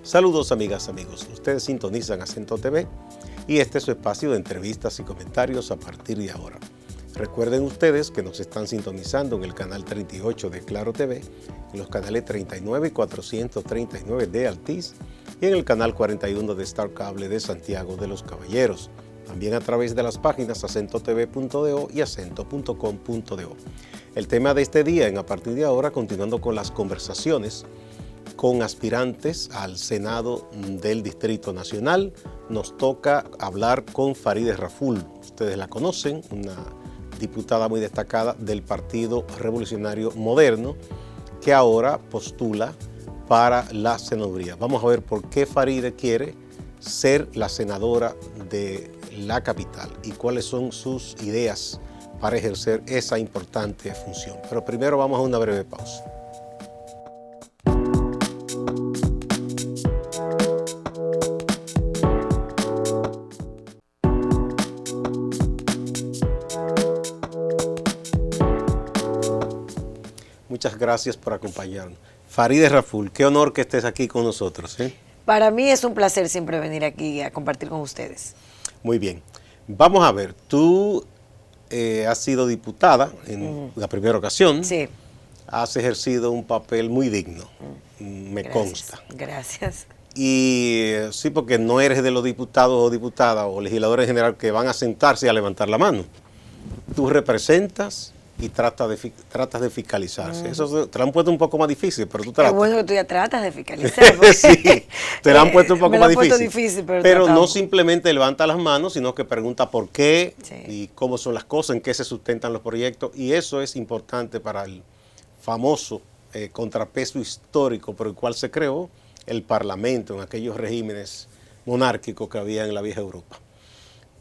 Saludos amigas, amigos. Ustedes sintonizan Acento TV y este es su espacio de entrevistas y comentarios a partir de ahora. Recuerden ustedes que nos están sintonizando en el canal 38 de Claro TV, en los canales 39 y 439 de Altiz y en el canal 41 de Star Cable de Santiago de los Caballeros. También a través de las páginas acentotv.do y acento.com.do. El tema de este día, a partir de ahora, continuando con las conversaciones con aspirantes al Senado del Distrito Nacional, nos toca hablar con Farideh Raful. Ustedes la conocen, una diputada muy destacada del Partido Revolucionario Moderno, que ahora postula para la senaduría. Vamos a ver por qué Farideh quiere ser la senadora de la capital y cuáles son sus ideas para ejercer esa importante función. Pero primero vamos a una breve pausa. Muchas gracias por acompañarnos. Farideh Raful, qué honor que estés aquí con nosotros, ¿eh? Para mí es un placer siempre venir aquí a compartir con ustedes. Muy bien. Vamos a ver, tú has sido diputada en la primera ocasión. Sí. Has ejercido un papel muy digno, me consta. Gracias. Y sí, porque no eres de los diputados o diputadas o legisladores en general que van a sentarse y a levantar la mano. Tú representas y tratas de fiscalizarse. Eso te lo han puesto un poco más difícil, pero tú tratas. Es bueno que tú ya tratas de fiscalizar. Sí, te lo han puesto un poco más difícil. Pero no simplemente levanta las manos, sino que pregunta por qué, sí, y cómo son las cosas, en qué se sustentan los proyectos. Y eso es importante para el famoso contrapeso histórico por el cual se creó el Parlamento en aquellos regímenes monárquicos que había en la vieja Europa.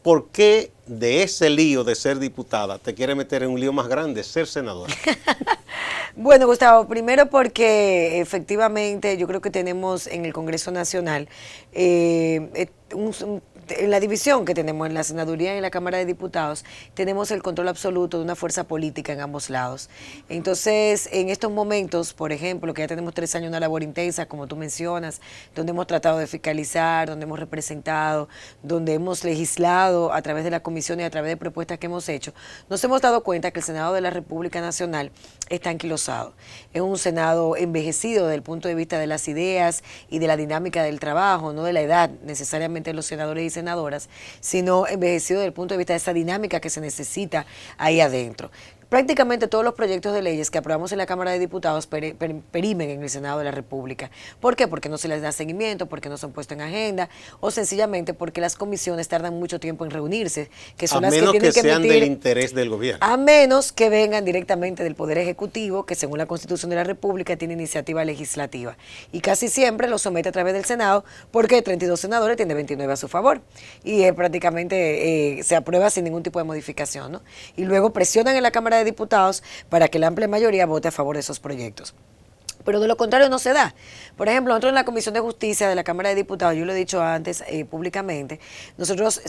¿Por qué de ese lío de ser diputada te quiere meter en un lío más grande, ser senadora? Bueno, Gustavo, primero porque efectivamente yo creo que tenemos en el Congreso Nacional en la división que tenemos en la senaduría y en la Cámara de Diputados, tenemos el control absoluto de una fuerza política en ambos lados. Entonces, en estos momentos, por ejemplo, que ya tenemos 3 años de una labor intensa, como tú mencionas, donde hemos tratado de fiscalizar, donde hemos representado, donde hemos legislado a través de la comisión y a través de propuestas que hemos hecho, nos hemos dado cuenta que el Senado de la República Nacional está anquilosado. Es un Senado envejecido desde el punto de vista de las ideas y de la dinámica del trabajo, no de la edad necesariamente de los senadores y senadoras, sino envejecido desde el punto de vista de esa dinámica que se necesita ahí adentro. Prácticamente todos los proyectos de leyes que aprobamos en la Cámara de Diputados perimen en el Senado de la República. ¿Por qué? Porque no se les da seguimiento, porque no son puestos en agenda o sencillamente porque las comisiones tardan mucho tiempo en reunirse, que son las que tienen que emitir. A menos que sean del interés del gobierno. A menos que vengan directamente del Poder Ejecutivo, que según la Constitución de la República tiene iniciativa legislativa. Y casi siempre lo somete a través del Senado porque 32 senadores tiene 29 a su favor. Y prácticamente se aprueba sin ningún tipo de modificación, ¿no? Y luego presionan en la Cámara de Diputados para que la amplia mayoría vote a favor de esos proyectos. Pero de lo contrario no se da. Por ejemplo, nosotros en la Comisión de Justicia de la Cámara de Diputados, yo lo he dicho antes públicamente, nosotros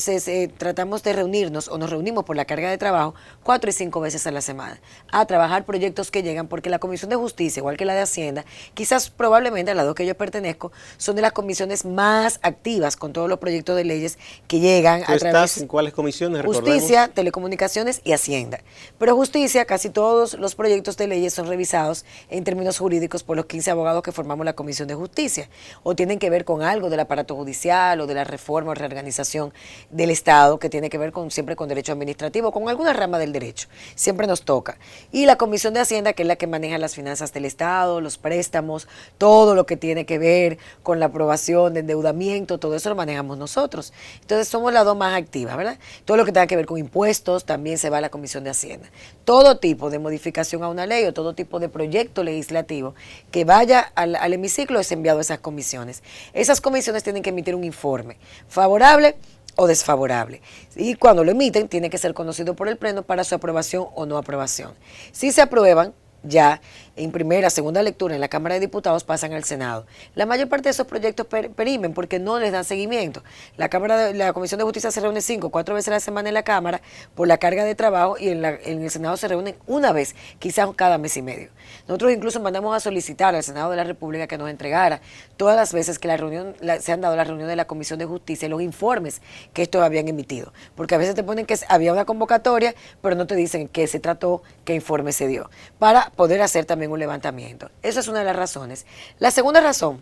tratamos de reunirnos o nos reunimos por la carga de trabajo 4 y 5 veces a la semana a trabajar proyectos que llegan, porque la Comisión de Justicia, igual que la de Hacienda, quizás probablemente a las dos que yo pertenezco, son de las comisiones más activas con todos los proyectos de leyes que llegan a través. ¿Estás en cuáles comisiones? Justicia, Telecomunicaciones y Hacienda. Pero Justicia, casi todos los proyectos de leyes son revisados en términos jurídicos por los 15 abogados que formamos la Comisión de Justicia, o tienen que ver con algo del aparato judicial o de la reforma o reorganización del Estado, que tiene que ver siempre con derecho administrativo, con alguna rama del derecho, siempre nos toca. Y la Comisión de Hacienda, que es la que maneja las finanzas del Estado, los préstamos, todo lo que tiene que ver con la aprobación de endeudamiento, todo eso lo manejamos nosotros. Entonces somos las dos más activas, ¿verdad? Todo lo que tenga que ver con impuestos también se va a la Comisión de Hacienda. Todo tipo de modificación a una ley o todo tipo de proyecto legislativo que vaya al hemiciclo es enviado a esas comisiones. Esas comisiones tienen que emitir un informe favorable o desfavorable. Y cuando lo emiten, tiene que ser conocido por el Pleno para su aprobación o no aprobación. Si se aprueban, ya en primera, segunda lectura en la Cámara de Diputados pasan al Senado. La mayor parte de esos proyectos perimen porque no les dan seguimiento. La Comisión de Justicia se reúne 5, 4 veces a la semana en la Cámara por la carga de trabajo y en el Senado se reúnen una vez, quizás cada mes y medio. Nosotros incluso mandamos a solicitar al Senado de la República que nos entregara todas las veces que se han dado la reunión de la Comisión de Justicia, los informes que estos habían emitido. Porque a veces te ponen que había una convocatoria, pero no te dicen qué se trató, qué informe se dio, para poder hacer también un levantamiento. Esa es una de las razones. La segunda razón,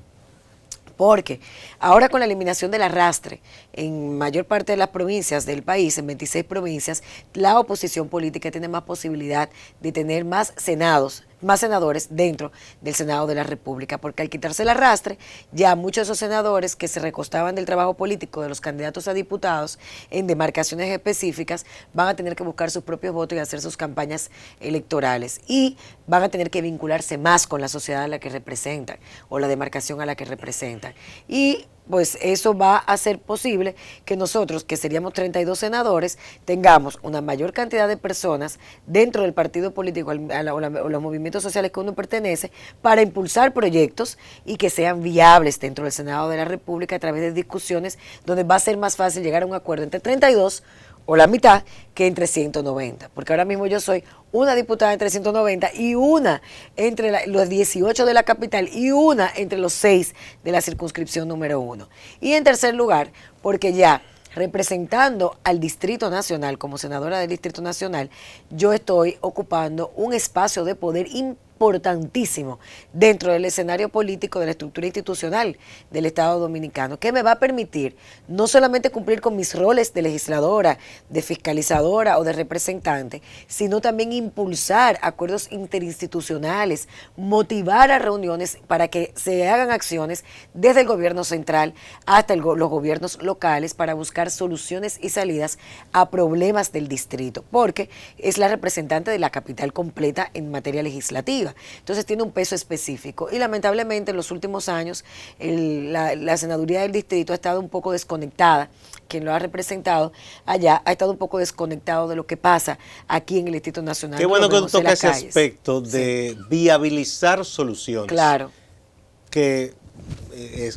porque ahora con la eliminación del arrastre en mayor parte de las provincias del país, en 26 provincias, la oposición política tiene más posibilidad de tener más senadores dentro del Senado de la República, porque al quitarse el arrastre, ya muchos de esos senadores que se recostaban del trabajo político de los candidatos a diputados en demarcaciones específicas van a tener que buscar sus propios votos y hacer sus campañas electorales y van a tener que vincularse más con la sociedad a la que representan o la demarcación a la que representan. Y pues eso va a hacer posible que nosotros, que seríamos 32 senadores, tengamos una mayor cantidad de personas dentro del partido político o los movimientos sociales que uno pertenece para impulsar proyectos y que sean viables dentro del Senado de la República a través de discusiones donde va a ser más fácil llegar a un acuerdo entre 32 o la mitad que entre 190, porque ahora mismo yo soy una diputada entre 190 y una entre los 18 de la capital y una entre los 6 de la circunscripción número 1. Y en tercer lugar, porque ya representando al Distrito Nacional, como senadora del Distrito Nacional, yo estoy ocupando un espacio de poder importantísimo dentro del escenario político de la estructura institucional del Estado Dominicano, que me va a permitir no solamente cumplir con mis roles de legisladora, de fiscalizadora o de representante, sino también impulsar acuerdos interinstitucionales, motivar a reuniones para que se hagan acciones desde el gobierno central hasta los gobiernos locales para buscar soluciones y salidas a problemas del distrito, porque es la representante de la capital completa en materia legislativa. Entonces tiene un peso específico y lamentablemente en los últimos años la senaduría del distrito ha estado un poco desconectada, quien lo ha representado allá ha estado un poco desconectado de lo que pasa aquí en el Distrito Nacional. Qué bueno que tú tocas ese aspecto de viabilizar soluciones. Claro. Que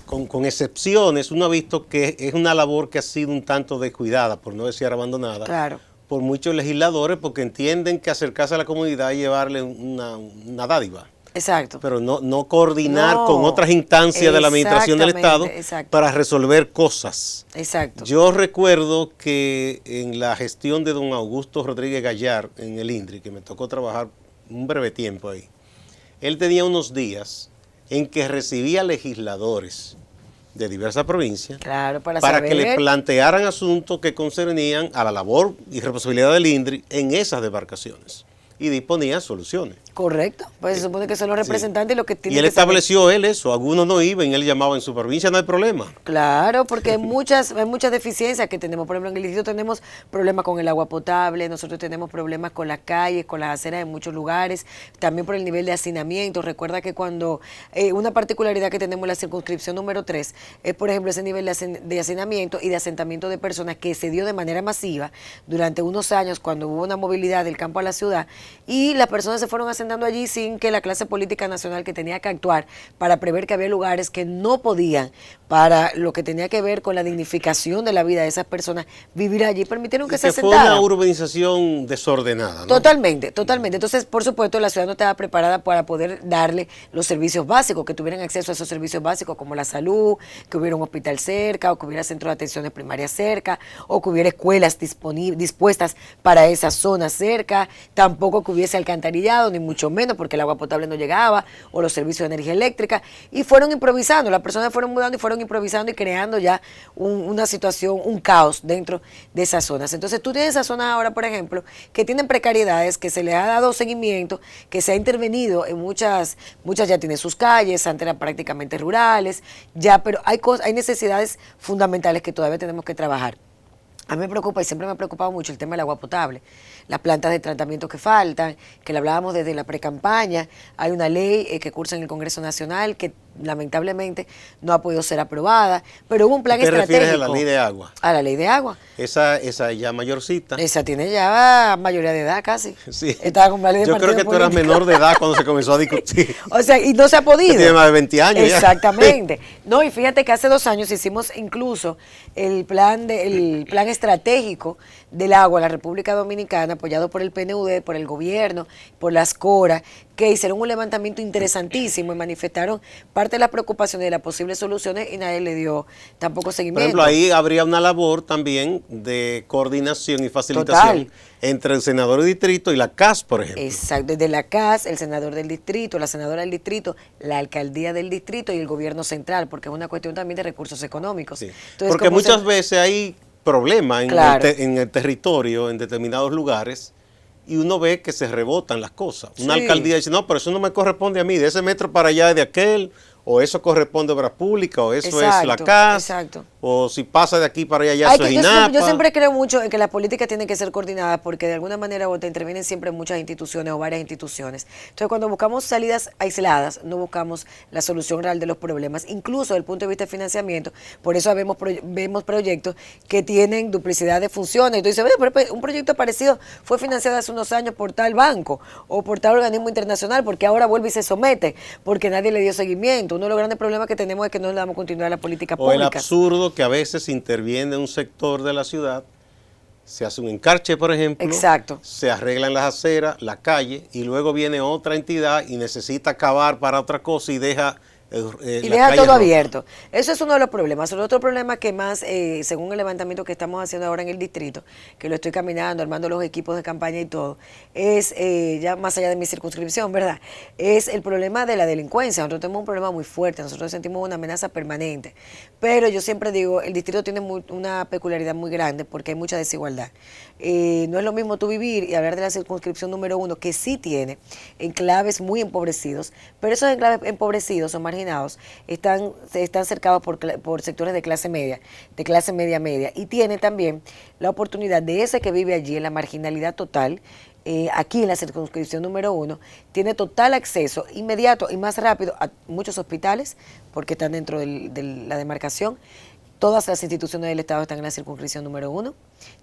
con excepciones uno ha visto que es una labor que ha sido un tanto descuidada, por no decir abandonada. Claro. Por muchos legisladores porque entienden que acercarse a la comunidad y llevarle una dádiva. Exacto. Pero no coordinar con otras instancias de la administración del Estado para resolver cosas. Exacto. Yo recuerdo que en la gestión de don Augusto Rodríguez Gallar en el INDRI, que me tocó trabajar un breve tiempo ahí, él tenía unos días en que recibía legisladores de diversas provincias, claro, para que le plantearan asuntos que concernían a la labor y responsabilidad del INDRI en esas demarcaciones y disponía soluciones. Correcto, pues se supone que son los representantes los que tienen. Y él estableció eso, algunos no iban, él llamaba en su provincia, no hay problema. Claro, porque hay muchas deficiencias que tenemos. Por ejemplo, en el distrito tenemos problemas con el agua potable, nosotros tenemos problemas con las calles, con las aceras en muchos lugares, también por el nivel de hacinamiento. Recuerda que cuando una particularidad que tenemos en la circunscripción número 3 es, por ejemplo, ese nivel de hacinamiento y de asentamiento de personas que se dio de manera masiva durante unos años cuando hubo una movilidad del campo a la ciudad y las personas se fueron asentando allí sin que la clase política nacional, que tenía que actuar para prever que había lugares que no podían, para lo que tenía que ver con la dignificación de la vida de esas personas, vivir allí, permitieron que se asentaran. Fue una urbanización desordenada, ¿no? Totalmente, totalmente. Entonces, por supuesto, la ciudad no estaba preparada para poder darle los servicios básicos, que tuvieran acceso a esos servicios básicos como la salud, que hubiera un hospital cerca, o que hubiera centro de atenciones primarias cerca, o que hubiera escuelas dispuestas para esa zona cerca, tampoco que hubiese alcantarillado, ni mucho menos, porque el agua potable no llegaba, o los servicios de energía eléctrica, y fueron improvisando, las personas fueron mudando y fueron improvisando y creando ya una situación, un caos dentro de esas zonas. Entonces tú tienes esas zonas ahora, por ejemplo, que tienen precariedades, que se le ha dado seguimiento, que se ha intervenido en muchas ya tienen sus calles, antes eran prácticamente rurales, ya, pero hay necesidades fundamentales que todavía tenemos que trabajar. A mí me preocupa y siempre me ha preocupado mucho el tema del agua potable, las plantas de tratamiento que faltan, que le hablábamos desde la precampaña. Hay una ley que cursa en el Congreso Nacional que lamentablemente no ha podido ser aprobada, pero hubo un plan ¿Te estratégico. refieres a la ley de agua? A la ley de agua. Esa ya mayorcita. Esa tiene ya mayoría de edad casi. Sí. Estaba con la ley de Yo creo que tú eras menor de edad cuando se comenzó a discutir. O sea, y no se ha podido. Tiene más de 20 años ya. Exactamente. No, y fíjate que hace 2 años hicimos incluso el plan estratégico del agua en la República Dominicana, apoyado por el PNUD, por el gobierno, por las CORA, que hicieron un levantamiento interesantísimo y manifestaron parte de las preocupaciones de las posibles soluciones y nadie le dio tampoco seguimiento. Por ejemplo, ahí habría una labor también de coordinación y facilitación entre el senador de distrito y la CAS, por ejemplo. Exacto, desde la CAS, el senador del distrito, la senadora del distrito, la alcaldía del distrito y el gobierno central, porque es una cuestión también de recursos económicos. Sí. Entonces, porque muchas veces hay problemas en el territorio, en determinados lugares, y uno ve que se rebotan las cosas. Una alcaldía dice, no, pero eso no me corresponde a mí, de ese metro para allá es de aquel, o eso corresponde a obras públicas, o eso es la CAS, o si pasa de aquí para allá, ya eso es INAPA. Yo siempre creo mucho en que las políticas tienen que ser coordinadas porque de alguna manera te intervienen siempre muchas instituciones o varias instituciones. Entonces, cuando buscamos salidas aisladas, no buscamos la solución real de los problemas, incluso desde el punto de vista de financiamiento. Por eso vemos proyectos que tienen duplicidad de funciones. Y tú dices, pero un proyecto parecido fue financiado hace unos años por tal banco o por tal organismo internacional, porque ahora vuelve y se somete, porque nadie le dio seguimiento. Uno de los grandes problemas que tenemos es que no le damos continuidad a la política pública. O el absurdo que a veces interviene un sector de la ciudad, se hace un encarche, por ejemplo, se arreglan las aceras, la calle, y luego viene otra entidad y necesita cavar para otra cosa y deja todo abierto. Eso es uno de los problemas. El otro problema que más, según el levantamiento que estamos haciendo ahora en el distrito, que lo estoy caminando, armando los equipos de campaña y todo, es, ya más allá de mi circunscripción, ¿verdad? Es el problema de la delincuencia. Nosotros tenemos un problema muy fuerte, nosotros sentimos una amenaza permanente. Pero yo siempre digo, el distrito tiene una peculiaridad muy grande porque hay mucha desigualdad. No es lo mismo tú vivir y hablar de la circunscripción número 1, que sí tiene enclaves muy empobrecidos, pero esos enclaves empobrecidos son marginados, están cercados por sectores de clase media media, y tiene también la oportunidad de ese que vive allí en la marginalidad total, aquí en la circunscripción número 1, tiene total acceso inmediato y más rápido a muchos hospitales, porque están dentro de la demarcación. Todas las instituciones del Estado están en la circunscripción número 1,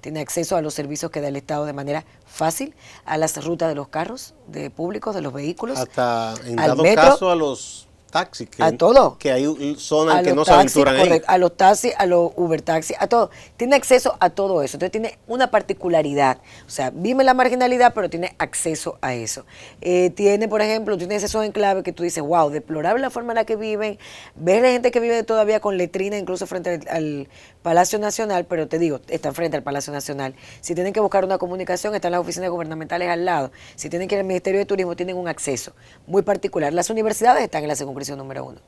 tiene acceso a los servicios que da el Estado de manera fácil, a las rutas de los carros públicos, de los vehículos, hasta en al dado metro, caso a los taxis, a todo, que hay zonas que no taxis, se aventuran ahí. A los taxis, a los Uber taxis, a todo. Tiene acceso a todo eso. Entonces tiene una particularidad. O sea, vive la marginalidad, pero tiene acceso a eso. Tiene, por ejemplo, tienes esos enclaves que tú dices, wow, deplorable la forma en la que viven. Ves la gente que vive todavía con letrina, incluso frente al Palacio Nacional, pero te digo, están frente al Palacio Nacional. Si tienen que buscar una comunicación, están las oficinas gubernamentales al lado. Si tienen que ir al Ministerio de Turismo, tienen un acceso muy particular. Las universidades están en la circunscripción número 1.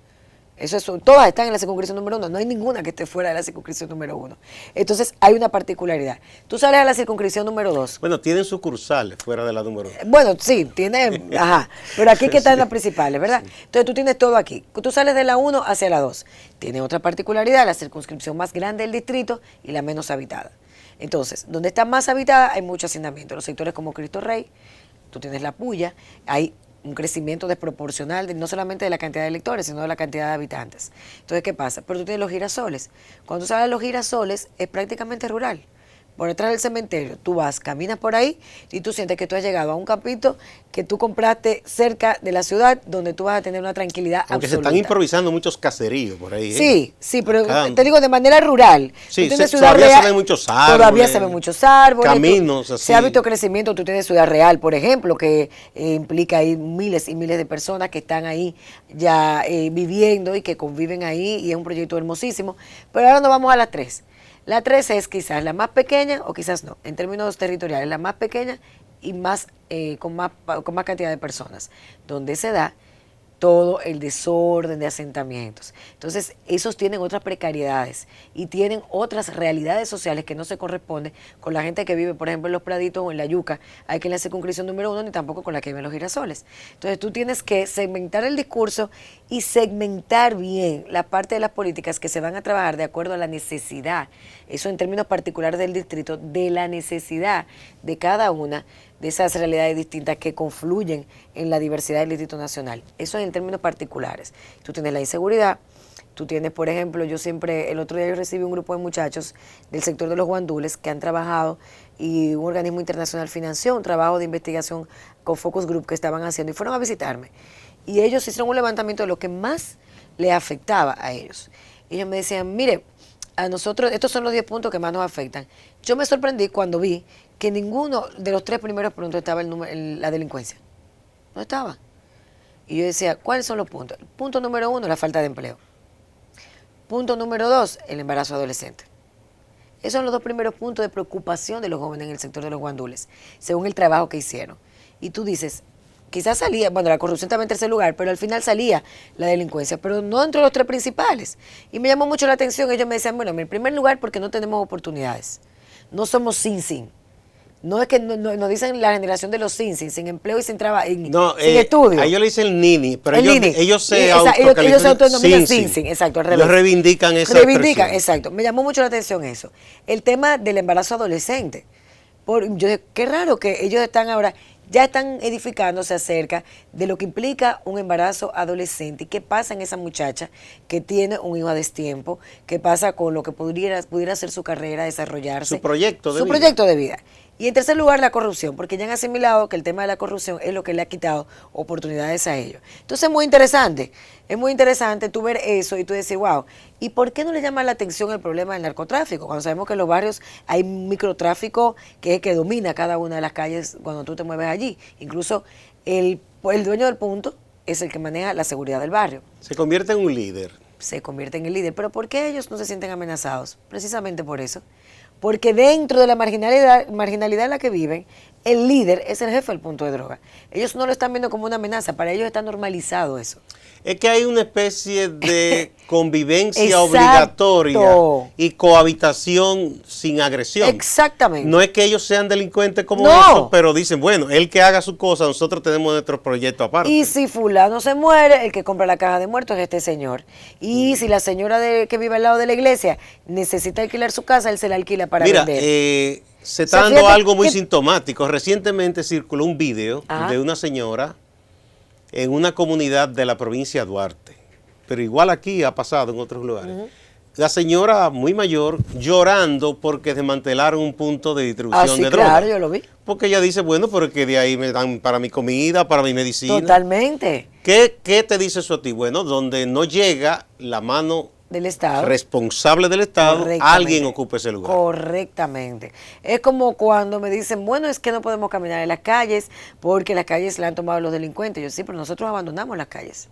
Todas están en la circunscripción número 1, no hay ninguna que esté fuera de la circunscripción número 1. Entonces hay una particularidad. Tú sales a la circunscripción número 2. Bueno, tienen sucursales fuera de la número 1. Bueno, sí, tiene, pero aquí que están las principales, ¿verdad? Sí. Entonces tú tienes todo aquí. Tú sales de la 1 hacia la 2. Tiene otra particularidad, la circunscripción más grande del distrito y la menos habitada. Entonces, donde está más habitada hay mucho hacinamiento. Los sectores como Cristo Rey, tú tienes La Puya, hay un crecimiento desproporcional, no solamente de la cantidad de electores, sino de la cantidad de habitantes. Entonces, ¿qué pasa? Pero tú tienes los girasoles. Cuando tú sales a los girasoles, es prácticamente rural. Por detrás del cementerio, tú vas, caminas por ahí y tú sientes que tú has llegado a un campito que tú compraste cerca de la ciudad, donde tú vas a tener una tranquilidad Aunque absoluta. Se están improvisando muchos caseríos por ahí. Sí, pero te digo de manera rural. Sí, todavía se ven muchos árboles. Todavía se ven muchos árboles. Caminos así. Se ha visto crecimiento. Tú tienes Ciudad Real, por ejemplo, que implica ahí miles y miles de personas que están ahí ya viviendo y que conviven ahí, y es un proyecto hermosísimo. Pero ahora nos vamos a las 3. La 3 es quizás la más pequeña, o quizás no, en términos territoriales, la más pequeña y con más cantidad de personas, donde se da todo el desorden de asentamientos. Entonces, esos tienen otras precariedades y tienen otras realidades sociales que no se corresponden con la gente que vive, por ejemplo, en Los Praditos o en La Yuca, hay que en la circunscripción número 1, ni tampoco con la que vive en Los Girasoles. Entonces, tú tienes que segmentar el discurso y segmentar bien la parte de las políticas que se van a trabajar de acuerdo a la necesidad, eso en términos particulares del distrito, de la necesidad de cada una de esas realidades distintas que confluyen en la diversidad del Distrito Nacional. Eso es en términos particulares. Tú tienes la inseguridad, tú tienes, por ejemplo, el otro día yo recibí un grupo de muchachos del sector de los guandules que han trabajado y un organismo internacional financió un trabajo de investigación con focus group que estaban haciendo y fueron a visitarme. Y ellos hicieron un levantamiento de lo que más les afectaba a ellos. Y ellos me decían, mire, a nosotros, estos son los 10 puntos que más nos afectan. Yo me sorprendí cuando vi que ninguno de los 3 primeros puntos estaba la delincuencia. No estaba. Y yo decía, ¿cuáles son los puntos? Punto número 1, la falta de empleo. Punto número 2, el embarazo adolescente. Esos son los 2 primeros puntos de preocupación de los jóvenes en el sector de los guandules, según el trabajo que hicieron. Y tú dices, quizás salía, bueno, la corrupción estaba en tercer lugar, pero al final salía la delincuencia, pero no entre los 3 principales. Y me llamó mucho la atención, ellos me decían, bueno, en primer lugar porque no tenemos oportunidades. No somos sin. No es que nos dicen la generación de los sin empleo y sin trabajo, sin estudio. A ellos le dicen el NINI, pero ellos se ellos se autodenominan sin, exacto, al revés. Ellos reivindican esa expresión. Exacto. Me llamó mucho la atención eso. El tema del embarazo adolescente. Yo dije, qué raro que ellos ya están edificándose acerca de lo que implica un embarazo adolescente y qué pasa en esa muchacha que tiene un hijo a destiempo, qué pasa con lo que pudiera ser su carrera, desarrollarse. Su proyecto de vida. Y en tercer lugar, la corrupción, porque ya han asimilado que el tema de la corrupción es lo que le ha quitado oportunidades a ellos. Entonces es muy interesante tú ver eso y tú decir, wow, ¿y por qué no le llama la atención el problema del narcotráfico? Cuando sabemos que en los barrios hay microtráfico que es el que domina cada una de las calles cuando tú te mueves allí. Incluso el dueño del punto es el que maneja la seguridad del barrio. Se convierte en un líder. Se convierte en el líder. ¿Pero por qué ellos no se sienten amenazados? Precisamente por eso. Porque dentro de la marginalidad en la que viven, el líder es el jefe del punto de droga. Ellos no lo están viendo como una amenaza, para ellos está normalizado eso. Es que hay una especie de convivencia obligatoria y cohabitación sin agresión. Exactamente. No es que ellos sean delincuentes como eso, pero dicen, bueno, él que haga su cosa, nosotros tenemos nuestro proyecto aparte. Y si fulano se muere, el que compra la caja de muertos es este señor. Y si la señora que vive al lado de la iglesia necesita alquilar su casa, él se la alquila para vender. Se está dando algo muy sintomático. Recientemente circuló un video de una señora en una comunidad de la provincia de Duarte, pero igual aquí ha pasado en otros lugares. La señora muy mayor llorando porque desmantelaron un punto de distribución de droga. Claro, yo lo vi. Porque ella dice, bueno, porque de ahí me dan para mi comida, para mi medicina. Totalmente. ¿Qué te dice eso a ti? Bueno, donde no llega la mano del Estado, responsable del Estado, alguien ocupa ese lugar. Correctamente. Es como cuando me dicen, bueno, es que no podemos caminar en las calles porque las calles la han tomado los delincuentes. Yo sí, pero nosotros abandonamos las calles.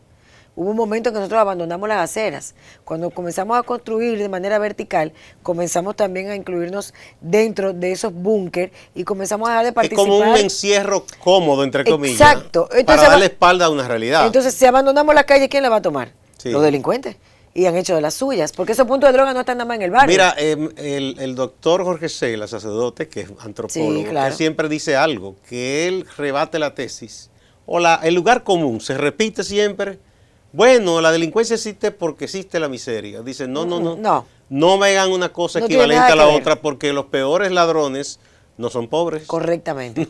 Hubo un momento en que nosotros abandonamos las aceras. Cuando comenzamos a construir de manera vertical, comenzamos también a incluirnos dentro de esos búnker y comenzamos a dejar de participar. Es como un encierro cómodo, entre comillas. Exacto. Entonces, para darle espalda a una realidad. Entonces, si abandonamos la calle, ¿quién la va a tomar? Sí. Los delincuentes. Y han hecho de las suyas, porque esos puntos de droga no están nada más en el barrio. Mira, el doctor Jorge Cela, sacerdote, que es antropólogo, él siempre dice algo, que él rebate la tesis, o el lugar común, se repite siempre, bueno, la delincuencia existe porque existe la miseria. Dice, no me hagan una cosa equivalente a la otra, porque los peores ladrones no son pobres. Correctamente.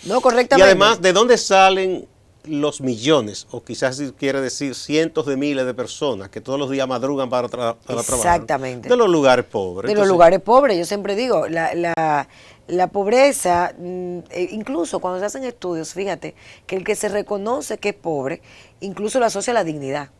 No, correctamente. Y además, ¿de dónde salen los millones, o quizás quiere decir cientos de miles de personas que todos los días madrugan para trabajar? Exactamente. De los lugares pobres. De los lugares pobres, yo siempre digo, la pobreza, incluso cuando se hacen estudios, fíjate, que el que se reconoce que es pobre, incluso lo asocia a la dignidad.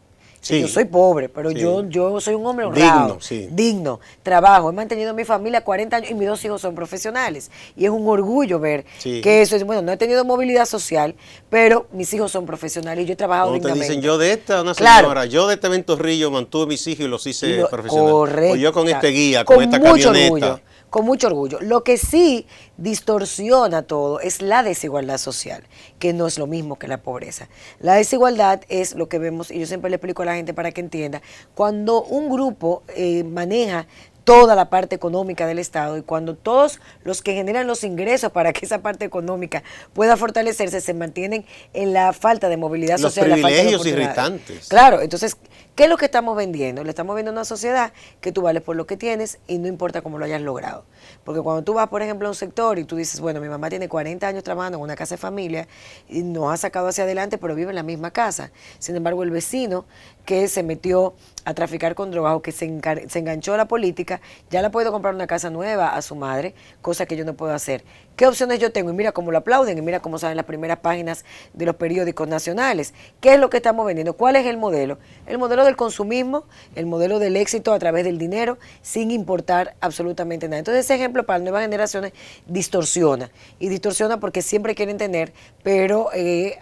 Sí. Yo soy pobre, pero yo soy un hombre honrado, digno, trabajo, he mantenido a mi familia 40 años y mis 2 hijos son profesionales. Y es un orgullo ver que eso es, bueno, no he tenido movilidad social, pero mis hijos son profesionales y yo he trabajado dignamente. Te dicen, yo de esta, una señora, yo de este Ventorrillo mantuve a mis hijos y los hice profesionales. Correcto. O yo con este guía, con esta camioneta. Orgullo. Con mucho orgullo. Lo que sí distorsiona todo es la desigualdad social, que no es lo mismo que la pobreza. La desigualdad es lo que vemos, y yo siempre le explico a la gente para que entienda, cuando un grupo maneja toda la parte económica del Estado y cuando todos los que generan los ingresos para que esa parte económica pueda fortalecerse se mantienen en la falta de movilidad social. Los privilegios irritantes. Claro, entonces, ¿Qué es lo que estamos vendiendo? Le estamos vendiendo a una sociedad que tú vales por lo que tienes y no importa cómo lo hayas logrado. Porque cuando tú vas, por ejemplo, a un sector y tú dices, bueno, mi mamá tiene 40 años trabajando en una casa de familia y nos ha sacado hacia adelante, pero vive en la misma casa. Sin embargo, el vecino que se metió a traficar con drogas o que se enganchó a la política, ya le puedo comprar una casa nueva a su madre, cosa que yo no puedo hacer. ¿Qué opciones yo tengo? Y mira cómo lo aplauden, y mira cómo salen las primeras páginas de los periódicos nacionales. ¿Qué es lo que estamos vendiendo? ¿Cuál es el modelo? El modelo del consumismo, el modelo del éxito a través del dinero, sin importar absolutamente nada. Entonces ese ejemplo para las nuevas generaciones distorsiona. Y distorsiona porque siempre quieren tener, pero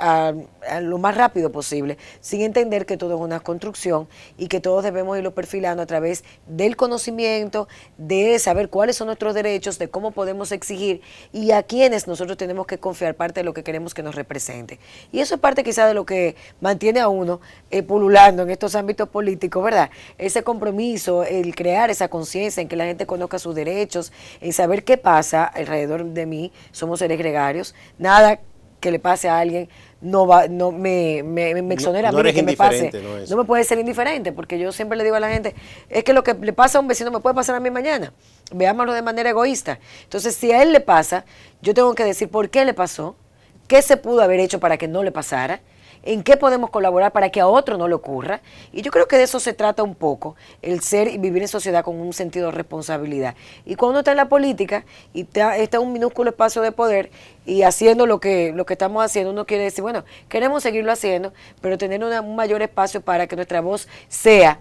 a lo más rápido posible, sin entender que todo es una construcción y que todos debemos irlo perfilando a través del conocimiento, de saber cuáles son nuestros derechos, de cómo podemos exigir y a quienes nosotros tenemos que confiar parte de lo que queremos que nos represente. Y eso es parte quizá de lo que mantiene a uno pululando en estos ámbitos políticos, ¿verdad? Ese compromiso, el crear esa conciencia en que la gente conozca sus derechos, en saber qué pasa alrededor de mí, somos seres gregarios, nada que le pase a alguien me exonera a mí de que me pase. No me puede ser indiferente, porque yo siempre le digo a la gente, es que lo que le pasa a un vecino me puede pasar a mí mañana. Veámoslo de manera egoísta. Entonces, si a él le pasa, yo tengo que decir por qué le pasó, qué se pudo haber hecho para que no le pasara, en qué podemos colaborar para que a otro no le ocurra. Y yo creo que de eso se trata un poco, el ser y vivir en sociedad con un sentido de responsabilidad. Y cuando uno está en la política y está en un minúsculo espacio de poder y haciendo lo que estamos haciendo, uno quiere decir, bueno, queremos seguirlo haciendo, pero tener un mayor espacio para que nuestra voz sea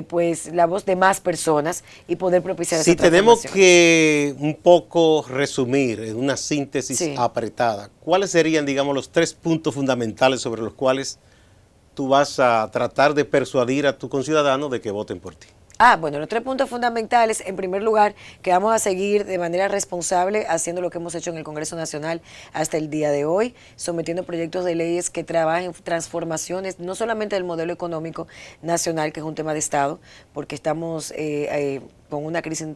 pues la voz de más personas y poder propiciar esa transformación. Si tenemos que un poco resumir en una síntesis apretada, ¿cuáles serían, digamos, los 3 puntos fundamentales sobre los cuales tú vas a tratar de persuadir a tus conciudadanos de que voten por ti? Bueno, los 3 puntos fundamentales, en primer lugar, que vamos a seguir de manera responsable haciendo lo que hemos hecho en el Congreso Nacional hasta el día de hoy, sometiendo proyectos de leyes que trabajen transformaciones, no solamente del modelo económico nacional, que es un tema de Estado, porque estamos con una crisis,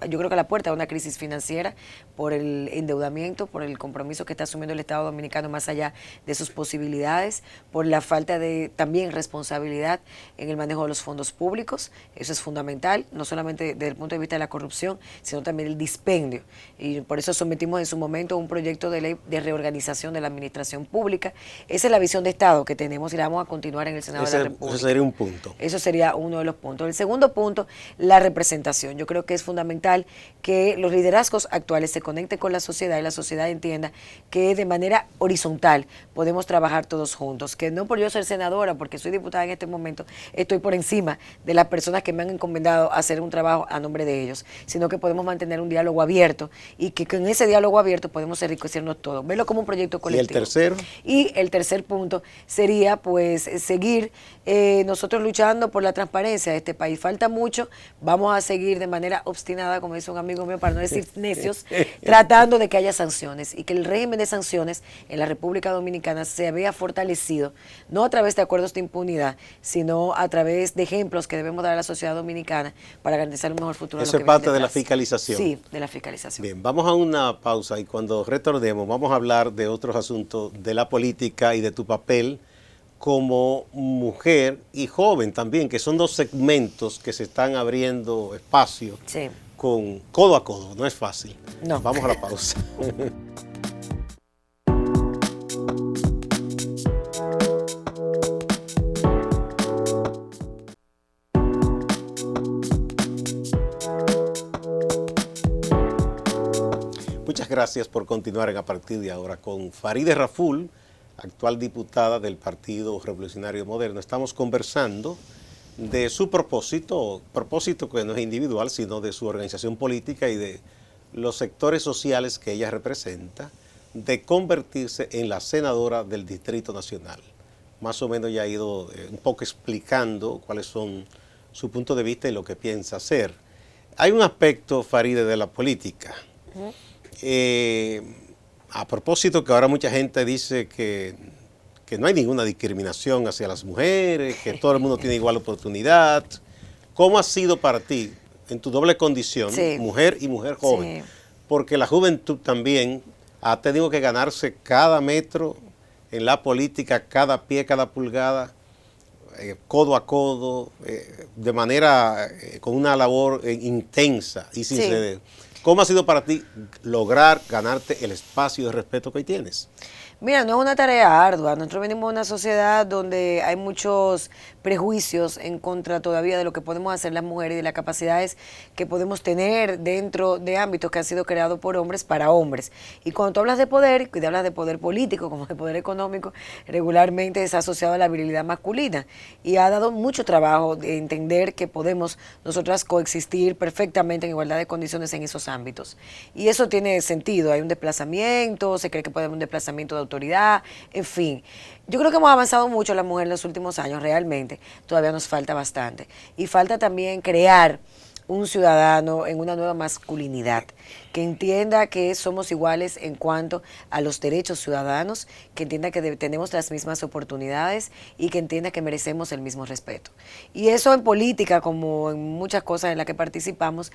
yo creo que a la puerta de una crisis financiera por el endeudamiento, por el compromiso que está asumiendo el Estado Dominicano más allá de sus posibilidades, por la falta de también responsabilidad en el manejo de los fondos públicos. Eso es fundamental, no solamente desde el punto de vista de la corrupción, sino también el dispendio. Y por eso sometimos en su momento un proyecto de ley de reorganización de la administración pública. Esa es la visión de Estado que tenemos y la vamos a continuar en el Senado de la República. Eso sería un punto. Eso sería uno de los puntos. El segundo punto, la representación. Yo creo que es fundamental que los liderazgos actuales se conecten con la sociedad y la sociedad entienda que de manera horizontal podemos trabajar todos juntos, que no por yo ser senadora, porque soy diputada en este momento, estoy por encima de las personas que me han encomendado a hacer un trabajo a nombre de ellos, sino que podemos mantener un diálogo abierto y que con ese diálogo abierto podemos enriquecernos todos, verlo como un proyecto colectivo. ¿Y el tercero? Y el tercer punto sería pues seguir nosotros luchando por la transparencia de este país. Falta mucho, vamos a seguir de manera obstinada, como dice un amigo mío, para no decir necios, tratando de que haya sanciones y que el régimen de sanciones en la República Dominicana se vea fortalecido, no a través de acuerdos de impunidad, sino a través de ejemplos que debemos dar a la sociedad dominicana para garantizar un mejor futuro. Eso es parte de la fiscalización. Sí, de la fiscalización. Bien, vamos a una pausa y cuando retornemos vamos a hablar de otros asuntos de la política y de tu papel como mujer y joven también, que son 2 segmentos que se están abriendo espacio con codo a codo, no es fácil. No. Vamos a la pausa. Muchas gracias por continuar a partir de ahora con Farideh Raful, actual diputada del Partido Revolucionario Moderno. Estamos conversando de su propósito que no es individual, sino de su organización política y de los sectores sociales que ella representa, de convertirse en la senadora del Distrito Nacional. Más o menos ya ha ido un poco explicando cuáles son su punto de vista y lo que piensa hacer. Hay un aspecto, Farideh, de la política. A propósito que ahora mucha gente dice que no hay ninguna discriminación hacia las mujeres, que todo el mundo tiene igual oportunidad. ¿Cómo ha sido para ti, en tu doble condición, mujer y mujer joven? Porque la juventud también ha tenido que ganarse cada metro en la política, cada pie, cada pulgada, codo a codo, de manera, con una labor intensa y sin Sí. ceder. ¿Cómo ha sido para ti lograr ganarte el espacio de respeto que hoy tienes? Mira, no es una tarea ardua. Nosotros venimos de una sociedad donde hay muchos prejuicios en contra todavía de lo que podemos hacer las mujeres y de las capacidades que podemos tener dentro de ámbitos que han sido creados por hombres para hombres. Y cuando tú hablas de poder, y hablas de poder político como de poder económico, regularmente es asociado a la virilidad masculina. Y ha dado mucho trabajo de entender que podemos nosotras coexistir perfectamente en igualdad de condiciones en esos ámbitos. Y eso tiene sentido. Hay un desplazamiento, se cree que puede haber un desplazamiento de autoridad, en fin. Yo creo que hemos avanzado mucho las mujeres en los últimos años, realmente. Todavía nos falta bastante. Y falta también crear un ciudadano en una nueva masculinidad, que entienda que somos iguales en cuanto a los derechos ciudadanos, que entienda que tenemos las mismas oportunidades y que entienda que merecemos el mismo respeto. Y eso en política, como en muchas cosas en las que participamos,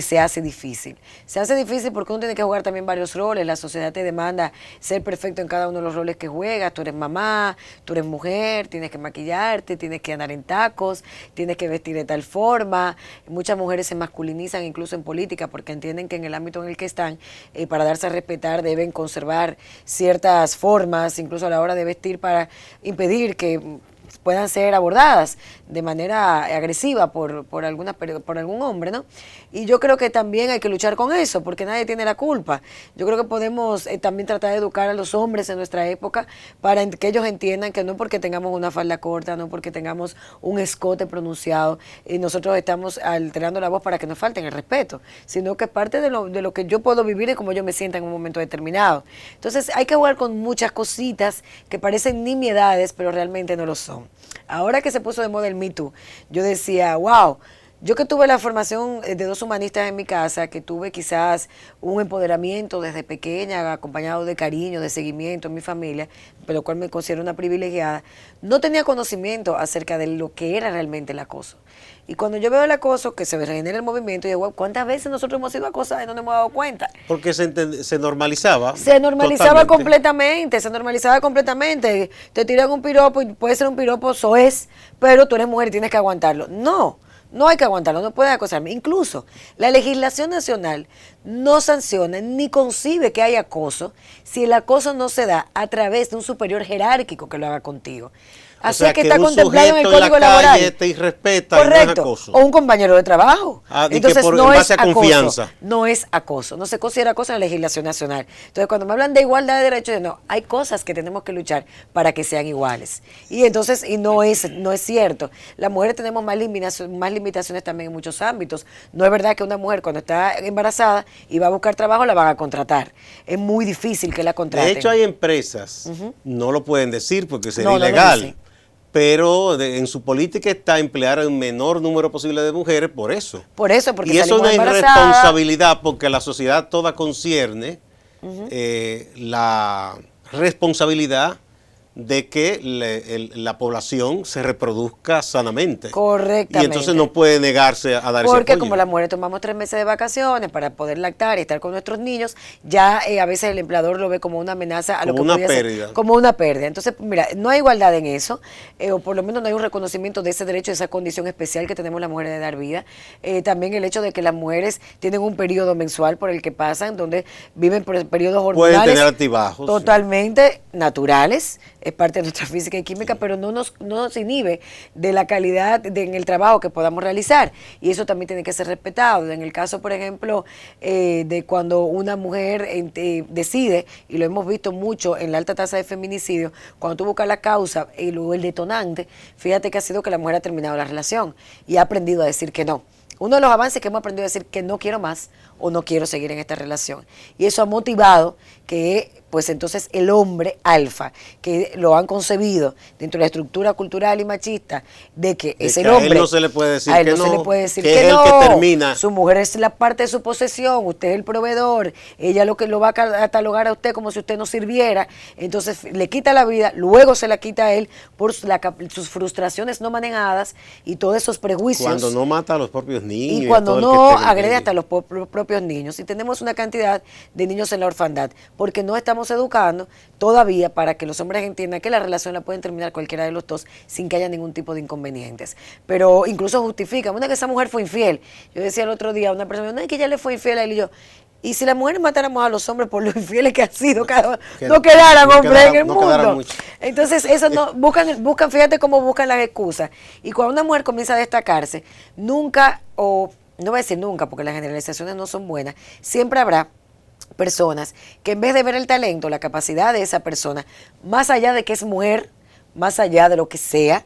se hace difícil. Se hace difícil porque uno tiene que jugar también varios roles. La sociedad te demanda ser perfecto en cada uno de los roles que juegas. Tú eres mamá, tú eres mujer, tienes que maquillarte, tienes que andar en tacos, tienes que vestir de tal forma. Muchas mujeres se masculinizan incluso en política porque entienden que en el ámbito en el que están, para darse a respetar, deben conservar ciertas formas, incluso a la hora de vestir, para impedir que puedan ser abordadas de manera agresiva por algún hombre, ¿no? Y yo creo que también hay que luchar con eso, porque nadie tiene la culpa. Yo creo que podemos también tratar de educar a los hombres en nuestra época para que ellos entiendan que no porque tengamos una falda corta, no porque tengamos un escote pronunciado, nosotros estamos alterando la voz para que nos falten el respeto, sino que es parte de lo que yo puedo vivir y como yo me sienta en un momento determinado. Entonces hay que jugar con muchas cositas que parecen nimiedades, pero realmente no lo son. Ahora que se puso de moda el Me Too, yo decía, wow, yo que tuve la formación de dos humanistas en mi casa, que tuve quizás un empoderamiento desde pequeña, acompañado de cariño, de seguimiento en mi familia, por lo cual me considero una privilegiada, no tenía conocimiento acerca de lo que era realmente el acoso. Y cuando yo veo el acoso, que se genera el movimiento, yo digo, ¿cuántas veces nosotros hemos sido acosados y no nos hemos dado cuenta? Porque se normalizaba. Se normalizaba completamente, se normalizaba completamente. Te tiran un piropo y puede ser un piropo soez, pero tú eres mujer y tienes que aguantarlo. No, no hay que aguantarlo, no puedes acosarme. Incluso la legislación nacional no sanciona ni concibe que haya acoso si el acoso no se da a través de un superior jerárquico que lo haga contigo. Así o sea, que está contemplado en el Código Laboral. Te irrespeta. Correcto. Y no es acoso. O un compañero de trabajo. Entonces no es acoso. Confianza. No es acoso. No se considera acoso en la legislación nacional. Entonces cuando me hablan de igualdad de derechos, no, hay cosas que tenemos que luchar para que sean iguales. Y entonces, no es cierto. Las mujeres tenemos más limitaciones también en muchos ámbitos. No es verdad que una mujer cuando está embarazada y va a buscar trabajo la van a contratar. Es muy difícil que la contraten. De hecho hay empresas, no lo pueden decir porque sería No, ilegal. Pero en su política está emplear el menor número posible de mujeres por eso. Por eso, porque y eso es una irresponsabilidad porque la sociedad toda concierne la responsabilidad de que la población se reproduzca sanamente. Correctamente. Y entonces no puede negarse a dar ese apoyo. Porque como las mujeres tomamos 3 meses de vacaciones para poder lactar y estar con nuestros niños, ya a veces el empleador lo ve como una amenaza a lo que podría ser, como una pérdida. Entonces, mira, no hay igualdad en eso, o por lo menos no hay un reconocimiento de ese derecho, de esa condición especial que tenemos las mujeres de dar vida. También el hecho de que las mujeres tienen un periodo mensual por el que pasan, donde viven por periodos hormonales. Pueden tener altibajos. Totalmente naturales. Es parte de nuestra física y química, pero no nos inhibe de la calidad en el trabajo que podamos realizar. Y eso también tiene que ser respetado. En el caso, por ejemplo, de cuando una mujer decide, y lo hemos visto mucho en la alta tasa de feminicidio, cuando tú buscas la causa y luego el detonante, fíjate que ha sido que la mujer ha terminado la relación y ha aprendido a decir que no. Uno de los avances que hemos aprendido a decir que no quiero más o no quiero seguir en esta relación. Y eso ha motivado que, pues entonces, el hombre alfa, que lo han concebido dentro de la estructura cultural y machista, de que es el hombre. A él no se le puede decir a él que no no, se le puede decir que que es no. el que termina. Su mujer es la parte de su posesión, usted es el proveedor, ella lo va a catalogar a usted como si usted no sirviera, entonces le quita la vida, luego se la quita a él por sus frustraciones no manejadas y todos esos prejuicios. Cuando no mata a los propios niños. Y cuando no agrede hasta los propios propios niños y tenemos una cantidad de niños en la orfandad porque no estamos educando todavía para que los hombres entiendan que la relación la pueden terminar cualquiera de los dos sin que haya ningún tipo de inconvenientes. Pero incluso justifican, una que esa mujer fue infiel. Yo decía el otro día a una persona, no, es que ella le fue infiel a él y yo. Y si las mujeres matáramos a los hombres por lo infieles que han sido, no quedaran hombres en el mundo. Entonces, eso no, buscan, fíjate cómo buscan las excusas. Y cuando una mujer comienza a destacarse, nunca, o no voy a decir nunca, porque las generalizaciones no son buenas, siempre habrá personas que en vez de ver el talento, la capacidad de esa persona, más allá de que es mujer, más allá de lo que sea,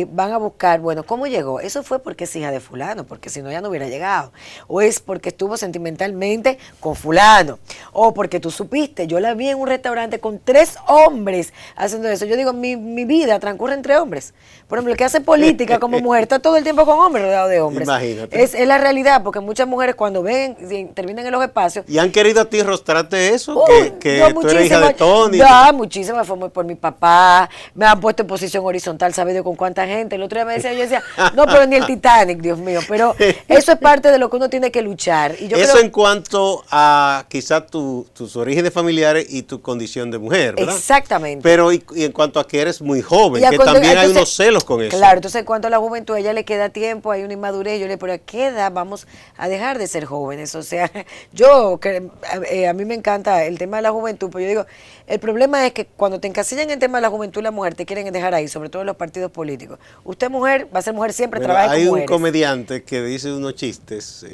van a buscar, bueno, ¿cómo llegó? Eso fue porque es hija de fulano, porque si no ya no hubiera llegado. O es porque estuvo sentimentalmente con fulano. O porque tú supiste, yo la vi en un restaurante con 3 hombres haciendo eso. Yo digo, mi vida transcurre entre hombres. Por ejemplo, el que hace política como mujer está todo el tiempo con hombres, rodeado de hombres. Imagínate. Es la realidad, porque muchas mujeres cuando ven, intervienen en los espacios. ¿Y han querido a ti rostrarte eso? Que tú eres hija de Tony. No, muchísimas, fue por mi papá. Me han puesto en posición horizontal, ¿sabes con cuánta gente? El otro día me decía, yo decía, no, pero ni el Titanic, Dios mío. Pero eso es parte de lo que uno tiene que luchar. Y yo eso creo, en cuanto a quizás tus orígenes familiares y tu condición de mujer, ¿verdad? Exactamente. Pero y en cuanto a que eres muy joven, que cuando, también hay unos celos con eso. Claro, entonces en cuanto a la juventud, a ella le queda tiempo, hay una inmadurez. Yo le digo, pero ¿a qué edad vamos a dejar de ser jóvenes? O sea, a mí me encanta el tema de la juventud, pero yo digo, el problema es que cuando te encasillan en el tema de la juventud y la mujer, te quieren dejar ahí, sobre todo en los partidos políticos. Usted mujer, va a ser mujer siempre, Bueno, trabaja con mujeres. Hay un comediante que dice unos chistes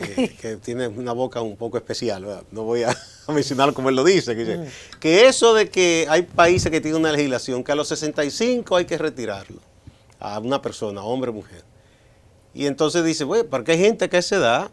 que tiene una boca un poco especial, ¿verdad? No voy a mencionar como él lo dice, que eso de que hay países que tienen una legislación que a los 65 hay que retirarlo a una persona, hombre o mujer. Y entonces dice, bueno, porque hay gente que a esa edad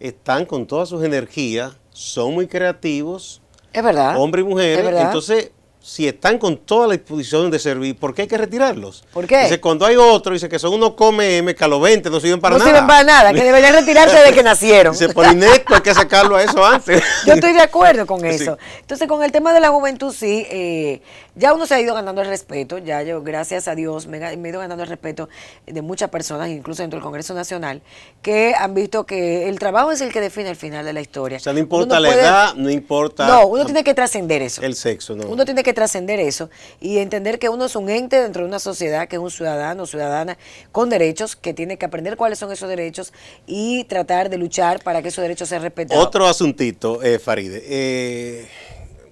están con todas sus energías, son muy creativos, es verdad, hombres y mujeres, es verdad. Entonces si están con toda la disposición de servir, ¿por qué hay que retirarlos? ¿Por qué? Dice, cuando hay otro, dice que son unos come que a los 20 no sirven para nada. No sirven para nada, que deberían retirarse desde que nacieron. Dice, por inepto hay que sacarlo a eso antes. Yo estoy de acuerdo con eso. Sí. Entonces, con el tema de la juventud, sí, ya uno se ha ido ganando el respeto, ya yo, gracias a Dios, me he ido ganando el respeto de muchas personas, incluso dentro del Congreso Nacional, que han visto que el trabajo es el que define el final de la historia. O sea, no importa la edad, no importa... No, uno tiene que trascender eso. El sexo, no. Uno tiene que trascender eso y entender que uno es un ente dentro de una sociedad, que es un ciudadano o ciudadana con derechos, que tiene que aprender cuáles son esos derechos y tratar de luchar para que esos derechos sean respetados. Otro asuntito, Faride,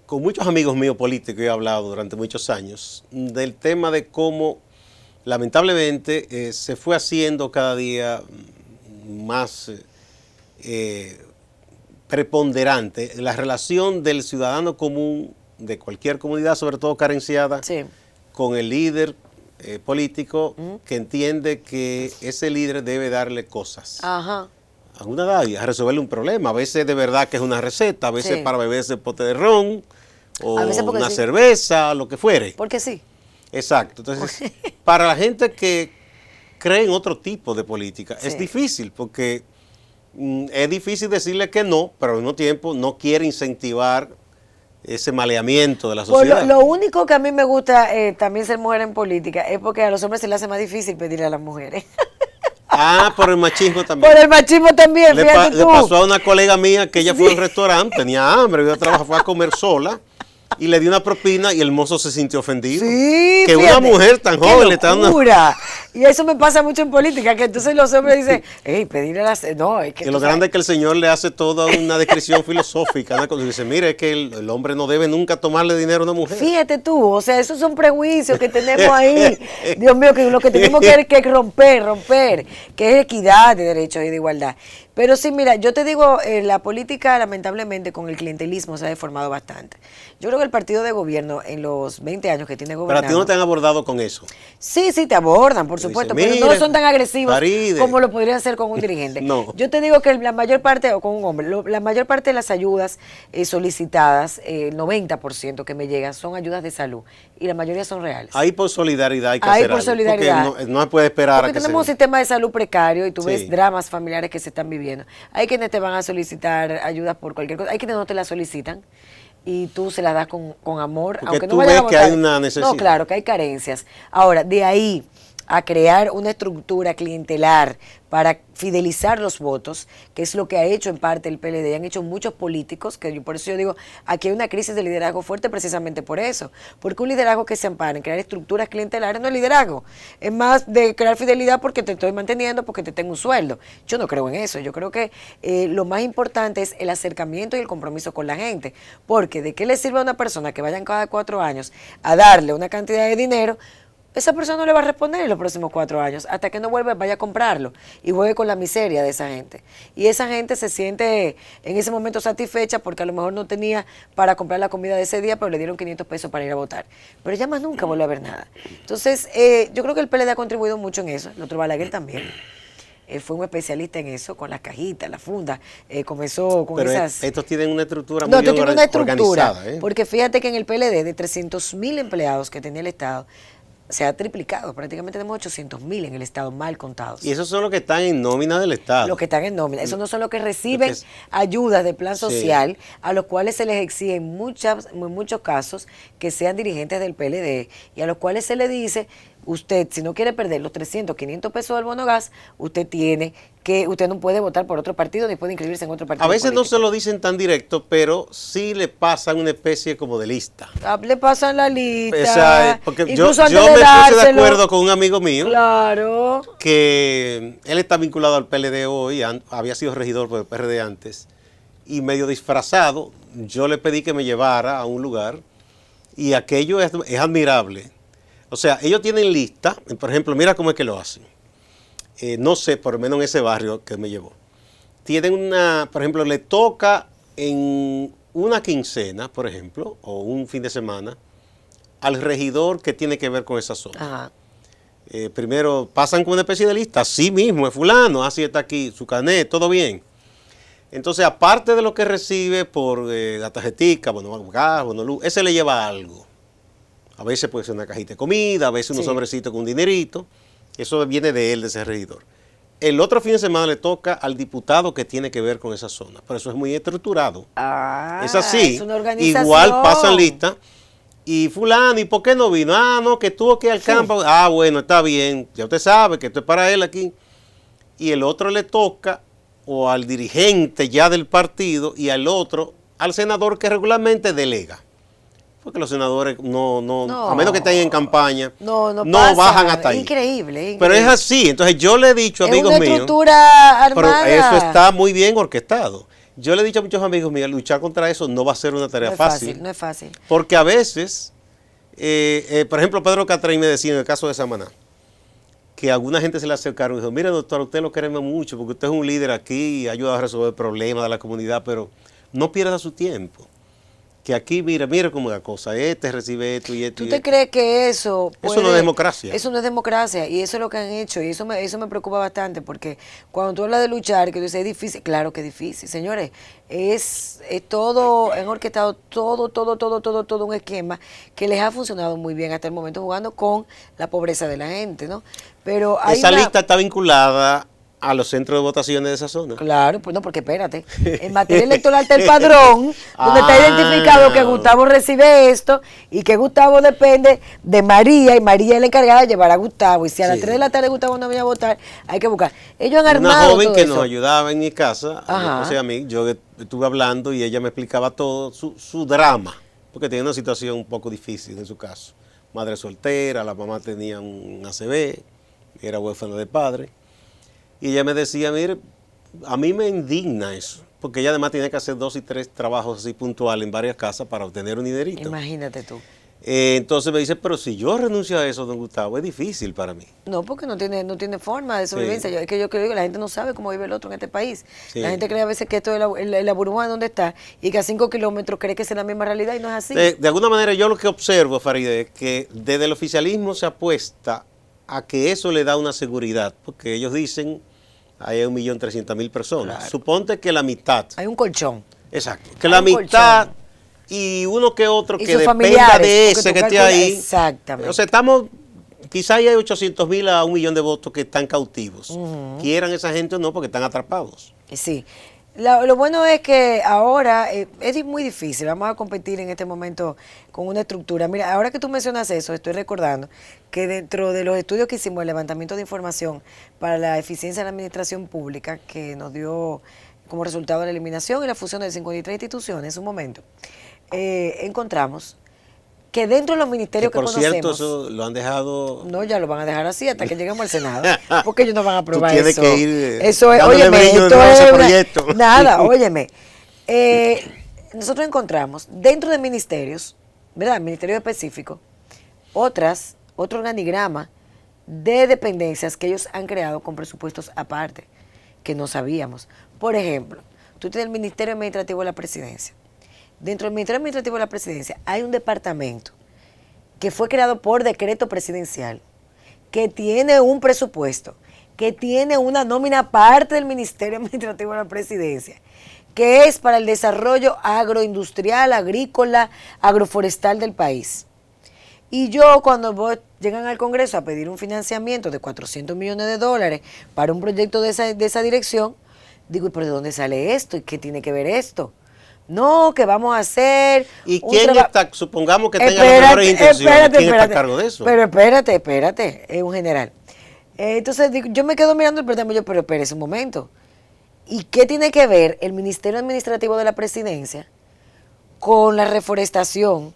con muchos amigos míos políticos he hablado durante muchos años del tema de cómo lamentablemente se fue haciendo cada día más preponderante la relación del ciudadano común de cualquier comunidad, sobre todo carenciada, sí, con el líder político que entiende que ese líder debe darle cosas. Ajá. A una edad y a resolverle un problema. A veces de verdad que es una receta, a veces sí, para beberse pote de ron o una sí, cerveza, lo que fuere. Porque sí. Exacto. Entonces, para la gente que cree en otro tipo de política, sí, es difícil porque es difícil decirle que no, pero al mismo tiempo no quiere incentivar ese maleamiento de la sociedad. Pues lo único que a mí me gusta también ser mujer en política es porque a los hombres se les hace más difícil pedirle a las mujeres. Ah, por el machismo también. Por el machismo también, fíjate le pasó a una colega mía que ella fue a un restaurante, tenía hambre, iba a trabajar, fue a comer sola y le dio una propina y el mozo se sintió ofendido. Sí, que fíjate, una mujer tan joven le está dando una... Y eso me pasa mucho en política, que entonces los hombres dicen, hey, pedirle a las... No, es que lo grande es que el señor le hace toda una descripción filosófica, ¿no? Cuando dice, mire, es que el hombre no debe nunca tomarle dinero a una mujer. Fíjate tú, o sea, esos son prejuicios que tenemos ahí. Dios mío, que lo que tenemos que romper, que es equidad de derechos y de igualdad. Pero sí, mira, yo te digo, la política lamentablemente con el clientelismo se ha deformado bastante. Yo creo que el partido de gobierno en los 20 años que tiene gobernando... Pero a ti no te han abordado con eso. Sí, te abordan, por supuesto, pero no son tan agresivos como lo podrían hacer con un dirigente. No. Yo te digo que la mayor parte, o con un hombre, la mayor parte de las ayudas solicitadas, el 90% que me llegan son ayudas de salud y la mayoría son reales. Ahí por solidaridad hay que Ahí hacer por algo, solidaridad. porque no se puede esperar porque a que tenemos un sistema de salud precario y tú ves sí, dramas familiares que se están viviendo. Hay quienes te van a solicitar ayudas por cualquier cosa, hay quienes no te las solicitan y tú se las das con amor, porque aunque tú no vayas a ves que votar. hay una necesidad. No, claro, que hay carencias. Ahora, de ahí a crear una estructura clientelar para fidelizar los votos, que es lo que ha hecho en parte el PLD, han hecho muchos políticos, por eso yo digo, aquí hay una crisis de liderazgo fuerte precisamente por eso, porque un liderazgo que se ampara en crear estructuras clientelares no es liderazgo, es más de crear fidelidad porque te estoy manteniendo, porque te tengo un sueldo. Yo no creo en eso, yo creo que lo más importante es el acercamiento y el compromiso con la gente, porque ¿de qué le sirve a una persona que vayan cada 4 años a darle una cantidad de dinero? Esa persona no le va a responder en los próximos 4 años, hasta que no vuelva, vaya a comprarlo y juegue con la miseria de esa gente. Y esa gente se siente en ese momento satisfecha porque a lo mejor no tenía para comprar la comida de ese día, pero le dieron 500 pesos para ir a votar. Pero ya más nunca vuelve a ver nada. Entonces, yo creo que el PLD ha contribuido mucho en eso, el otro Balaguer también. Fue un especialista en eso, con las cajitas, las fundas, comenzó con pero esas... estos tienen una estructura No, muy esto tiene una estructura, organizada. porque fíjate que en el PLD, de 300.000 empleados que tenía el Estado, se ha triplicado, prácticamente tenemos 800.000 en el Estado mal contados. Y esos son los que están en nómina del Estado. Los que están en nómina, esos no son los que reciben ayudas de plan social, sí, a los cuales se les exige en muchos casos que sean dirigentes del PLD y a los cuales se le dice, usted si no quiere perder los 300, 500 pesos del bono gas, usted no puede votar por otro partido ni puede inscribirse en otro partido A veces político. no se lo dicen tan directo, pero sí le pasan una especie como de lista. Le pasan la lista. O sea, porque yo me puse de acuerdo con un amigo mío. Claro. Que él está vinculado al PLD hoy, había sido regidor por el PRD antes, y medio disfrazado, yo le pedí que me llevara a un lugar, y aquello es admirable. O sea, ellos tienen lista, por ejemplo, mira cómo es que lo hacen. No sé, por lo menos en ese barrio que me llevó. Tienen por ejemplo, le toca en una quincena, por ejemplo, o un fin de semana, al regidor que tiene que ver con esa zona. Ajá. Primero pasan con una especie de lista, así mismo, es fulano, así está aquí, su carnet, todo bien. Entonces, aparte de lo que recibe por la tarjetica, bueno, gas, bueno, luz, ese le lleva algo. A veces puede ser una cajita de comida, a veces unos sobrecitos con un dinerito. Eso viene de él, de ese regidor. El otro fin de semana le toca al diputado que tiene que ver con esa zona. Pero eso es muy estructurado. Es así. Es una organización. Igual pasan lista. Y fulano, ¿y por qué no vino? Ah, no, que estuvo aquí al campo. Ah, bueno, está bien. Ya usted sabe que esto es para él aquí. Y el otro le toca o al dirigente ya del partido y al otro, al senador que regularmente delega. Porque los senadores no, a menos que estén en campaña, no bajan hasta ahí. Increíble. Pero es así. Entonces yo le he dicho a amigos míos. Es una estructura armada. Pero eso está muy bien orquestado. Yo le he dicho a muchos amigos míos, luchar contra eso no va a ser una tarea fácil. No es fácil. Porque a veces, por ejemplo, Pedro Catrain me decía en el caso de Samaná, que a alguna gente se le acercaron y dijo, mire doctor, usted lo queremos mucho porque usted es un líder aquí y ayuda a resolver problemas de la comunidad, pero no pierda su tiempo. Que aquí, mira cómo es la cosa, recibe esto y esto. ¿Tú te crees que eso no es democracia? Eso no es democracia y eso es lo que han hecho y eso me preocupa bastante porque cuando tú hablas de luchar, que tú dices es difícil, claro que es difícil, señores, es todo, han orquestado todo un esquema que les ha funcionado muy bien hasta el momento jugando con la pobreza de la gente, ¿no? Pero esa lista está vinculada a los centros de votaciones de esa zona. Claro, pues no, porque espérate, en materia electoral está el padrón, donde está identificado que Gustavo recibe esto y que Gustavo depende de María y María es la encargada de llevar a Gustavo y si a las 3 de la tarde Gustavo no viene a votar, hay que buscar. Ellos han armado una joven todo que eso. Nos ayudaba en mi casa, o sea, a mí, yo estuve hablando y ella me explicaba todo su drama, porque tenía una situación un poco difícil en su caso. Madre soltera, la mamá tenía un ACV, era huérfana de padre. Y ella me decía, mire, a mí me indigna eso, porque ella además tiene que hacer 2 y 3 trabajos así puntuales en varias casas para obtener un dinerito. Imagínate tú. Entonces me dice, pero si yo renuncio a eso, don Gustavo, es difícil para mí. No, porque no tiene forma de sobrevivencia. Sí. Es que yo creo que la gente no sabe cómo vive el otro en este país. Sí. La gente cree a veces que esto es la burbuja donde está y que a 5 kilómetros cree que es la misma realidad y no es así. De alguna manera yo lo que observo, Farideh, es que desde el oficialismo se apuesta a que eso le da una seguridad, porque ellos dicen, hay 1.300.000 personas. Claro. Suponte que la mitad. Hay un colchón. Exacto. Que la mitad colchón. Y uno que otro que dependa de ese que esté ahí. Exactamente. O sea, quizás hay 800.000 a 1 millón de votos que están cautivos. Quieran esa gente o no, porque están atrapados. Sí. Lo bueno es que ahora es muy difícil, vamos a competir en este momento con una estructura. Mira, ahora que tú mencionas eso, estoy recordando que dentro de los estudios que hicimos, el levantamiento de información para la eficiencia de la administración pública, que nos dio como resultado la eliminación y la fusión de 53 instituciones en su momento, encontramos que dentro de los ministerios que conocemos... Por cierto, eso lo han dejado... No, ya lo van a dejar así hasta que lleguemos al Senado, porque ellos no van a aprobar eso. Tú tienes que ir eso es, óyeme, esto es nada, sí. Óyeme. Nosotros encontramos dentro de ministerios, ¿verdad? Ministerios específicos, otro organigrama de dependencias que ellos han creado con presupuestos aparte, que no sabíamos. Por ejemplo, tú tienes el Ministerio Administrativo de la Presidencia. Dentro del Ministerio Administrativo de la Presidencia hay un departamento que fue creado por decreto presidencial, que tiene un presupuesto, que tiene una nómina aparte del Ministerio Administrativo de la Presidencia, que es para el desarrollo agroindustrial, agrícola, agroforestal del país. Y yo cuando llegan al Congreso a pedir un financiamiento de $400 millones para un proyecto de esa dirección, digo, ¿y por de dónde sale esto? ¿Y qué tiene que ver esto? No, que vamos a hacer... ¿Y quién está, supongamos que tenga las mejores intenciones, quién está a cargo de eso? Pero espérate, es un general. Entonces yo me quedo mirando el programa, pero espérese un momento. ¿Y qué tiene que ver el Ministerio Administrativo de la Presidencia con la reforestación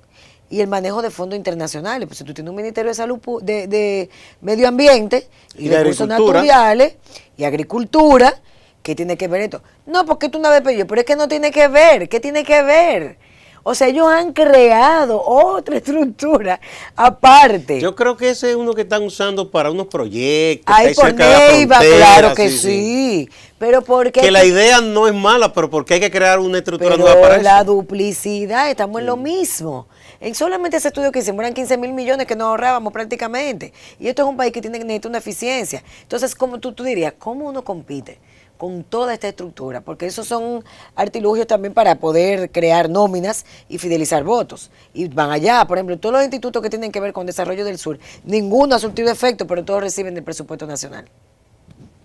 y el manejo de fondos internacionales? Pues si tú tienes un Ministerio de Salud, de Medio Ambiente y de Recursos Naturales y Agricultura... ¿Qué tiene que ver esto? No, porque tú una vez pedí, pero es que no tiene que ver. ¿Qué tiene que ver? O sea, ellos han creado otra estructura aparte. Yo creo que ese es uno que están usando para unos proyectos. Ahí por Neiva, claro que sí. Pero porque... Que la idea no es mala, pero porque hay que crear una estructura nueva para eso. La duplicidad, estamos en lo mismo. En solamente ese estudio que hicimos eran 15.000 millones que nos ahorrábamos prácticamente. Y esto es un país que necesita una eficiencia. Entonces, como tú dirías, ¿cómo uno compite con toda esta estructura? Porque esos son artilugios también para poder crear nóminas y fidelizar votos. Y van allá, por ejemplo, todos los institutos que tienen que ver con desarrollo del sur, ninguno ha surtido efecto, pero todos reciben del presupuesto nacional.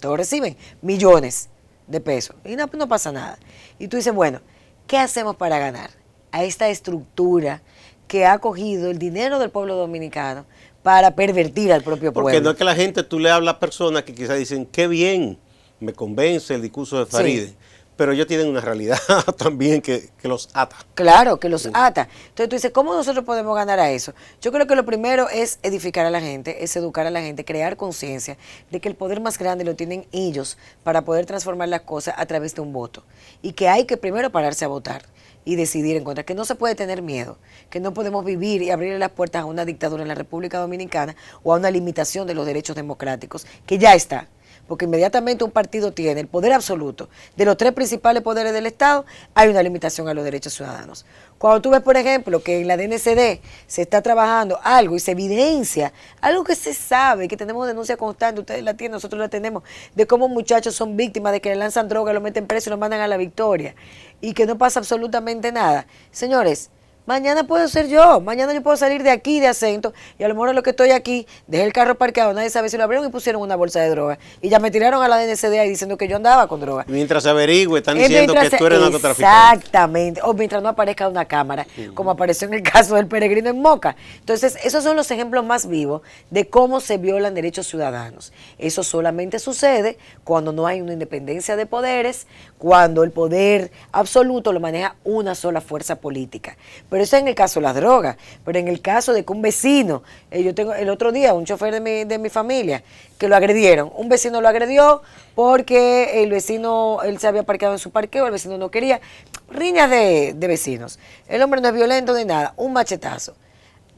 Todos reciben millones de pesos y no pasa nada. Y tú dices, bueno, ¿qué hacemos para ganar a esta estructura que ha cogido el dinero del pueblo dominicano para pervertir al propio pueblo? Porque no es que la gente, tú le hablas a personas que quizás dicen, qué bien, me convence el discurso de Faride, sí, pero ellos tienen una realidad también que los ata. Claro, que los ata. Entonces tú dices, ¿cómo nosotros podemos ganar a eso? Yo creo que lo primero es edificar a la gente, es educar a la gente, crear conciencia de que el poder más grande lo tienen ellos para poder transformar las cosas a través de un voto. Y que hay que primero pararse a votar y decidir en contra, que no se puede tener miedo, que no podemos vivir y abrirle las puertas a una dictadura en la República Dominicana o a una limitación de los derechos democráticos, que ya está. Porque inmediatamente un partido tiene el poder absoluto de los tres principales poderes del Estado, hay una limitación a los derechos ciudadanos. Cuando tú ves, por ejemplo, que en la DNCD se está trabajando algo y se evidencia, algo que se sabe, que tenemos denuncia constante, ustedes la tienen, nosotros la tenemos, de cómo muchachos son víctimas de que le lanzan droga, lo meten preso y lo mandan a la victoria, y que no pasa absolutamente nada. Señores, mañana puedo ser yo, mañana yo puedo salir de aquí de acento y a lo mejor lo que estoy aquí, dejé el carro parqueado, nadie sabe si lo abrieron y pusieron una bolsa de droga. Y ya me tiraron a la DNCD ahí diciendo que yo andaba con droga. Mientras se averigüe, están diciendo que tú eres narcotraficante. Exactamente, o mientras no aparezca una cámara, como apareció en el caso del peregrino en Moca. Entonces, esos son los ejemplos más vivos de cómo se violan derechos ciudadanos. Eso solamente sucede cuando no hay una independencia de poderes, cuando el poder absoluto lo maneja una sola fuerza política. Pero eso es en el caso de las drogas, pero en el caso de que un vecino, yo tengo el otro día un chofer de mi familia que lo agredieron, un vecino lo agredió porque el vecino, él se había parqueado en su parqueo, el vecino no quería, riñas de vecinos, el hombre no es violento ni nada, un machetazo.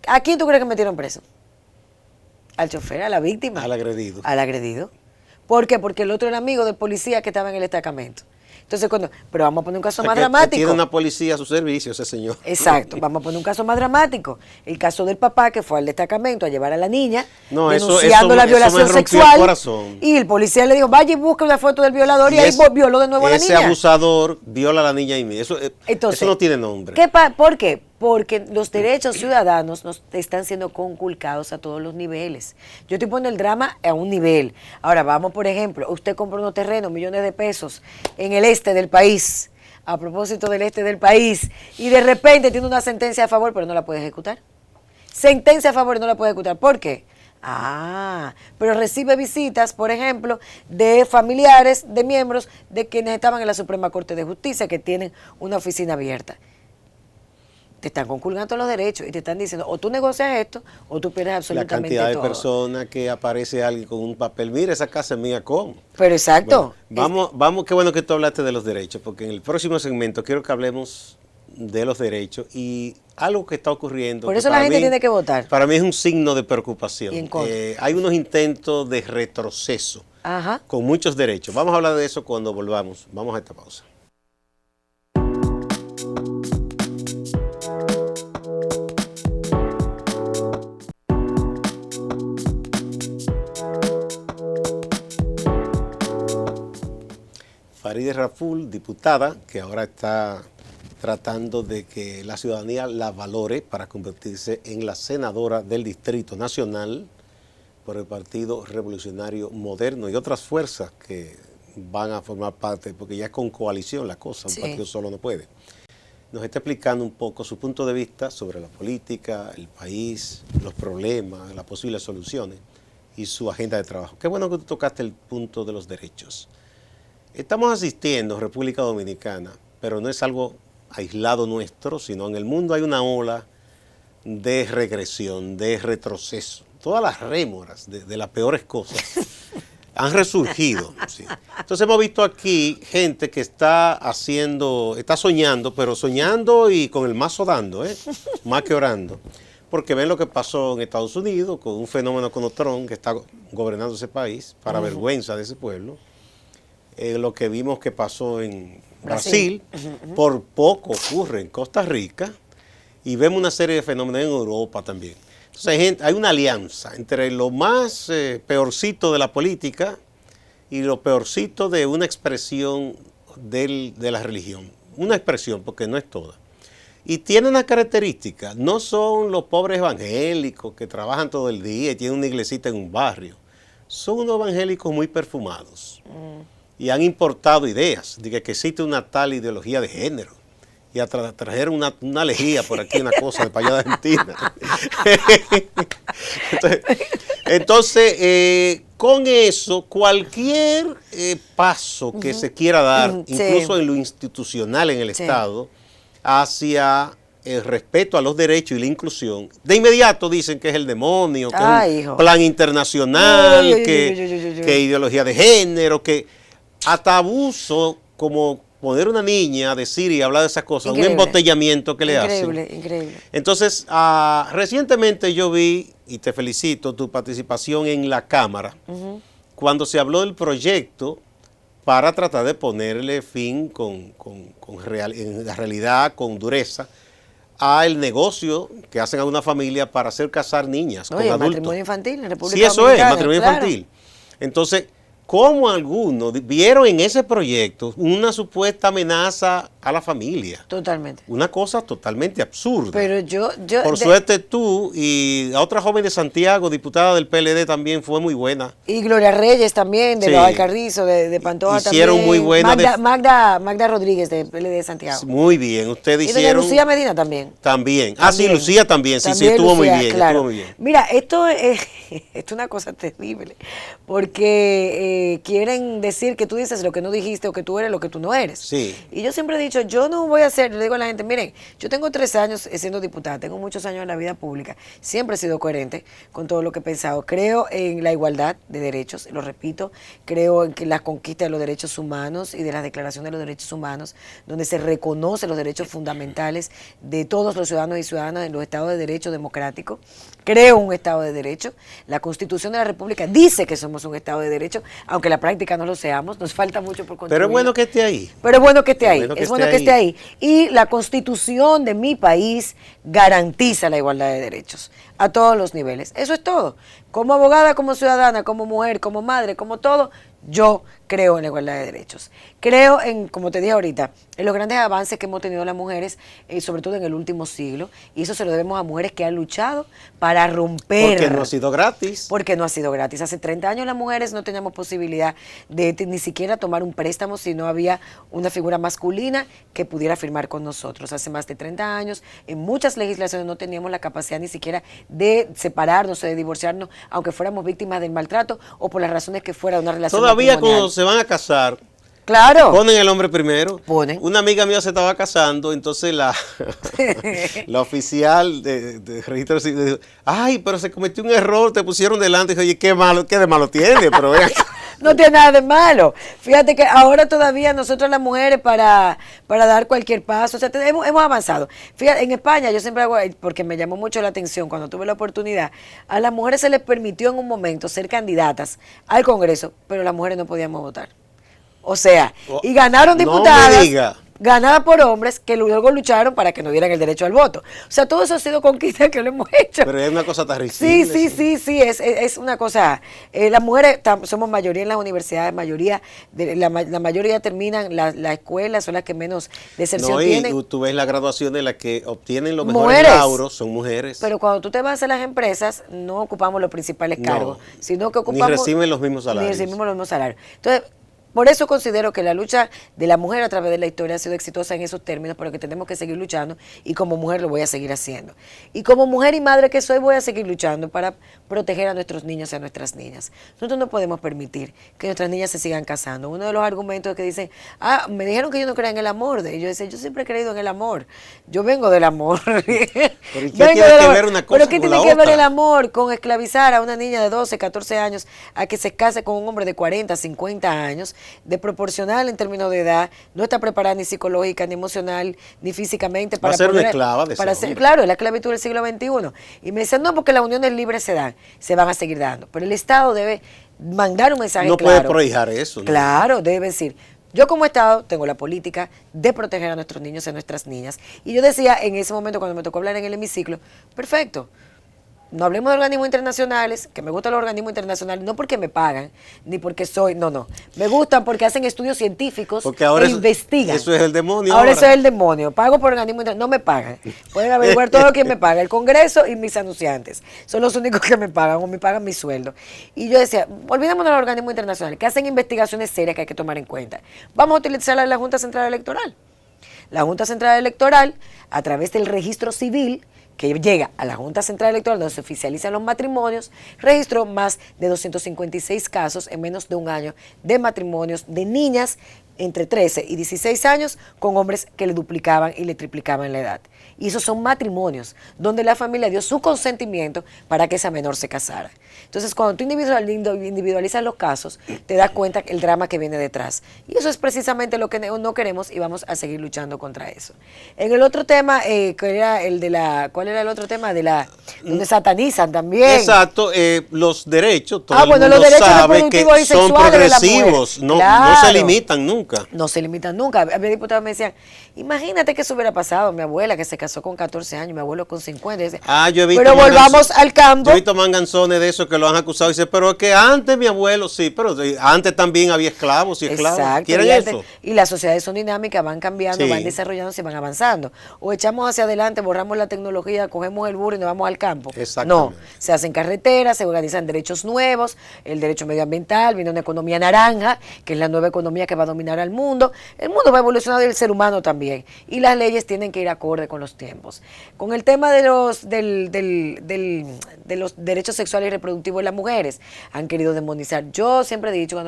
¿A quién tú crees que metieron preso? Al chofer, a la víctima. Al agredido. Al agredido. ¿Por qué? Porque el otro era amigo del policía que estaba en el destacamento. Entonces, pero vamos a poner un caso más dramático. Tiene una policía a su servicio ese señor. Exacto, vamos a poner un caso más dramático. El caso del papá que fue al destacamento a llevar a la niña, denunciando la violación sexual. Y el policía le dijo, vaya y busque una foto del violador y ahí violó de nuevo a la niña. Ese abusador viola a la niña y eso no tiene nombre. ¿Por qué? porque los derechos ciudadanos nos están siendo conculcados a todos los niveles. Yo estoy poniendo el drama a un nivel. Ahora vamos, por ejemplo, usted compra unos terrenos, millones de pesos, en el este del país, a propósito del este del país, y de repente tiene una sentencia a favor, pero no la puede ejecutar. Sentencia a favor y no la puede ejecutar. ¿Por qué? Pero recibe visitas, por ejemplo, de familiares, de miembros de quienes estaban en la Suprema Corte de Justicia, que tienen una oficina abierta. Te están conculcando los derechos y te están diciendo, o tú negocias esto, o tú pierdes absolutamente todo. La cantidad de personas que aparece alguien con un papel, mira, esa casa es mía, ¿cómo? Pero exacto. Bueno, vamos, qué bueno que tú hablaste de los derechos, porque en el próximo segmento quiero que hablemos de los derechos y algo que está ocurriendo. Por eso la gente tiene que votar. Para mí es un signo de preocupación. Y hay unos intentos de retroceso con muchos derechos. Vamos a hablar de eso cuando volvamos. Vamos a esta pausa. Farideh Raful, diputada, que ahora está tratando de que la ciudadanía la valore para convertirse en la senadora del Distrito Nacional por el Partido Revolucionario Moderno y otras fuerzas que van a formar parte, porque ya es con coalición la cosa, un partido solo no puede. Nos está explicando un poco su punto de vista sobre la política, el país, los problemas, las posibles soluciones y su agenda de trabajo. Qué bueno que tú tocaste el punto de los derechos. Estamos asistiendo, República Dominicana, pero no es algo aislado nuestro, sino en el mundo hay una ola de regresión, de retroceso. Todas las rémoras de las peores cosas han resurgido. ¿Sí? Entonces hemos visto aquí gente que está soñando, pero soñando y con el mazo dando, más que orando. Porque ven lo que pasó en Estados Unidos con un fenómeno como Trump que está gobernando ese país, para vergüenza de ese pueblo. Lo que vimos que pasó en Brasil, por poco ocurre en Costa Rica, y vemos una serie de fenómenos en Europa también. Entonces hay una alianza entre lo más peorcito de la política y lo peorcito de una expresión de la religión. Una expresión, porque no es toda. Y tiene una característica, no son los pobres evangélicos que trabajan todo el día y tienen una iglesita en un barrio. Son unos evangélicos muy perfumados. Y han importado ideas de que existe una tal ideología de género. Y trajeron una lejía por aquí, una cosa de para allá de Argentina. Entonces con eso, cualquier paso que se quiera dar, incluso en lo institucional en el Estado, hacia el respeto a los derechos y la inclusión, de inmediato dicen que es el demonio, que es un plan internacional, que ideología de género, que hasta abuso, como poner una niña a decir y hablar de esas cosas, increíble. Un embotellamiento que le hacen. Increíble. Entonces, recientemente yo vi, y te felicito, tu participación en la Cámara, cuando se habló del proyecto para tratar de ponerle fin en la realidad, con dureza, al negocio que hacen a una familia para hacer casar niñas con adultos. Matrimonio infantil en República Dominicana. Sí, eso es, matrimonio infantil. Entonces, ¿cómo algunos vieron en ese proyecto una supuesta amenaza a la familia? Totalmente. Una cosa totalmente absurda. Pero Por suerte tú y a otra joven de Santiago, diputada del PLD, también fue muy buena. Y Gloria Reyes también, de Valcarrizo, de Pantoja hicieron también. Muy buena. Magda Rodríguez, del PLD de Santiago. Muy bien, ustedes hicieron. Y doña Lucía Medina también. También. Sí, Lucía también. Sí, estuvo muy bien. Claro. Estuvo muy bien. Mira, esto es una cosa terrible, porque quieren decir que tú dices lo que no dijiste o que tú eres lo que tú no eres. Sí. Y yo siempre he dicho, yo no voy a hacer, le digo a la gente, miren, yo tengo 3 años siendo diputada, tengo muchos años en la vida pública, siempre he sido coherente con todo lo que he pensado. Creo en la igualdad de derechos, lo repito, creo en que la conquista de los derechos humanos y de la declaración de los derechos humanos, donde se reconocen los derechos fundamentales de todos los ciudadanos y ciudadanas en los estados de derecho democráticos. Creo un estado de derecho. La Constitución de la República dice que somos un estado de derecho, aunque en la práctica no lo seamos, nos falta mucho por construir. Pero es bueno que esté ahí. Pero es bueno que esté ahí, es bueno que esté ahí. Y la Constitución de mi país garantiza la igualdad de derechos a todos los niveles. Eso es todo. Como abogada, como ciudadana, como mujer, como madre, como todo, yo creo en la igualdad de derechos. Creo en, como te dije ahorita, en los grandes avances que hemos tenido las mujeres, sobre todo en el último siglo, y eso se lo debemos a mujeres que han luchado para romper. Porque no ha sido gratis. Porque no ha sido gratis. Hace 30 años las mujeres no teníamos posibilidad de ni siquiera tomar un préstamo si no había una figura masculina que pudiera firmar con nosotros. Hace más de 30 años, en muchas legislaciones no teníamos la capacidad ni siquiera de separarnos o de divorciarnos, aunque fuéramos víctimas del maltrato o por las razones que fuera una relación Todavía matrimonial. cuando se van a casar, claro, ponen el hombre primero. Ponen. Una amiga mía se estaba casando, entonces la oficial de registro civil dijo, ay, pero se cometió un error, te pusieron delante. Y dije, oye, qué malo, qué de malo tiene, pero vean. No tiene nada de malo. Fíjate que ahora todavía nosotros las mujeres para dar cualquier paso, o sea, hemos avanzado. Fíjate, en España yo siempre hago, porque me llamó mucho la atención cuando tuve la oportunidad, a las mujeres se les permitió en un momento ser candidatas al Congreso, pero las mujeres no podíamos votar. O sea, y ganaron diputadas. No me diga. Ganada por hombres que luego lucharon para que nos dieran el derecho al voto. O sea, todo eso ha sido conquista que lo hemos hecho. Pero es una cosa terrible. Sí, es una cosa. Las mujeres somos mayoría en las universidades, la mayoría terminan la escuela, son las que menos deserción tienen. Y tú ves la graduación de las que obtienen los mejores lauros, son mujeres. Pero cuando tú te vas a las empresas, no ocupamos los principales cargos, sino que ocupamos... Ni reciben los mismos salarios. Ni recibimos los mismos salarios. Entonces, por eso considero que la lucha de la mujer a través de la historia ha sido exitosa en esos términos, pero que tenemos que seguir luchando y como mujer lo voy a seguir haciendo. Y como mujer y madre que soy voy a seguir luchando para proteger a nuestros niños y a nuestras niñas. Nosotros no podemos permitir que nuestras niñas se sigan casando. Uno de los argumentos es que dicen, me dijeron que yo no creía en el amor. Y yo decía, yo siempre he creído en el amor. Yo vengo del amor. ¿Pero qué tiene que ver una cosa ¿Pero qué con tiene la que ver otra? el amor con esclavizar a una niña de 12, 14 años a que se case con un hombre de 40, 50 años, de proporcional en términos de edad, no está preparada ni psicológica, ni emocional, ni físicamente para ser una poder, esclava de para ese ser, hombre. claro, es la esclavitud del siglo XXI. Y me dicen, no, porque las uniones libres se van a seguir dando. Pero el Estado debe mandar un mensaje No claro. puede prohijar eso. ¿no? Claro, debe decir, yo como Estado tengo la política de proteger a nuestros niños y a nuestras niñas. Y yo decía en ese momento cuando me tocó hablar en el hemiciclo, perfecto, no hablemos de organismos internacionales, que me gustan los organismos internacionales, no porque me pagan, ni porque soy, no. Me gustan porque hacen estudios científicos Porque ahora investigan. Eso es el demonio. Ahora eso es el demonio. Pago por organismos internacionales, no me pagan. Pueden averiguar todo lo que me paga. El Congreso y mis anunciantes. Son los únicos que me pagan o me pagan mi sueldo. Y yo decía, olvidémonos de los organismos internacionales, que hacen investigaciones serias que hay que tomar en cuenta. Vamos a utilizar la Junta Central Electoral. La Junta Central Electoral, a través del registro civil, que llega a la Junta Central Electoral donde se oficializan los matrimonios, registró más de 256 casos en menos de un año de matrimonios de niñas entre 13 y 16 años con hombres que le duplicaban y le triplicaban la edad. Y esos son matrimonios donde la familia dio su consentimiento para que esa menor se casara. Entonces, cuando tú individualizas los casos, te das cuenta el drama que viene detrás. Y eso es precisamente lo que no queremos y vamos a seguir luchando contra eso. En el otro tema, que era el de ¿cuál era el otro tema? Donde satanizan también. Exacto, los derechos, todo el bueno, mundo los derechos sabe que reproductivos y son sexuales de la progresivos, mujer. no se limitan nunca. No se limitan nunca. Había diputados que me decían, imagínate que eso hubiera pasado. Mi abuela que se casó con 14 años, mi abuelo con 50. Decía, Yo he visto pero volvamos al campo. Yo he visto manganzones de esos que lo han acusado y dice, pero es que antes mi abuelo sí, pero antes también había esclavos y esclavos. Exacto. ¿Quieren eso? Y las sociedades son dinámicas, van cambiando, Sí. van desarrollándose y van avanzando. O echamos hacia adelante, borramos la tecnología, cogemos el burro y nos vamos al campo. No, Exactamente. se hacen carreteras, se organizan derechos nuevos, el derecho medioambiental, viene una economía naranja, que es la nueva economía que va a dominar al mundo. El mundo va evolucionando y el ser humano también. Y las leyes tienen que ir acorde con los tiempos. Con el tema de los derechos sexuales y reproductivos de las mujeres, han querido demonizar. Yo siempre he dicho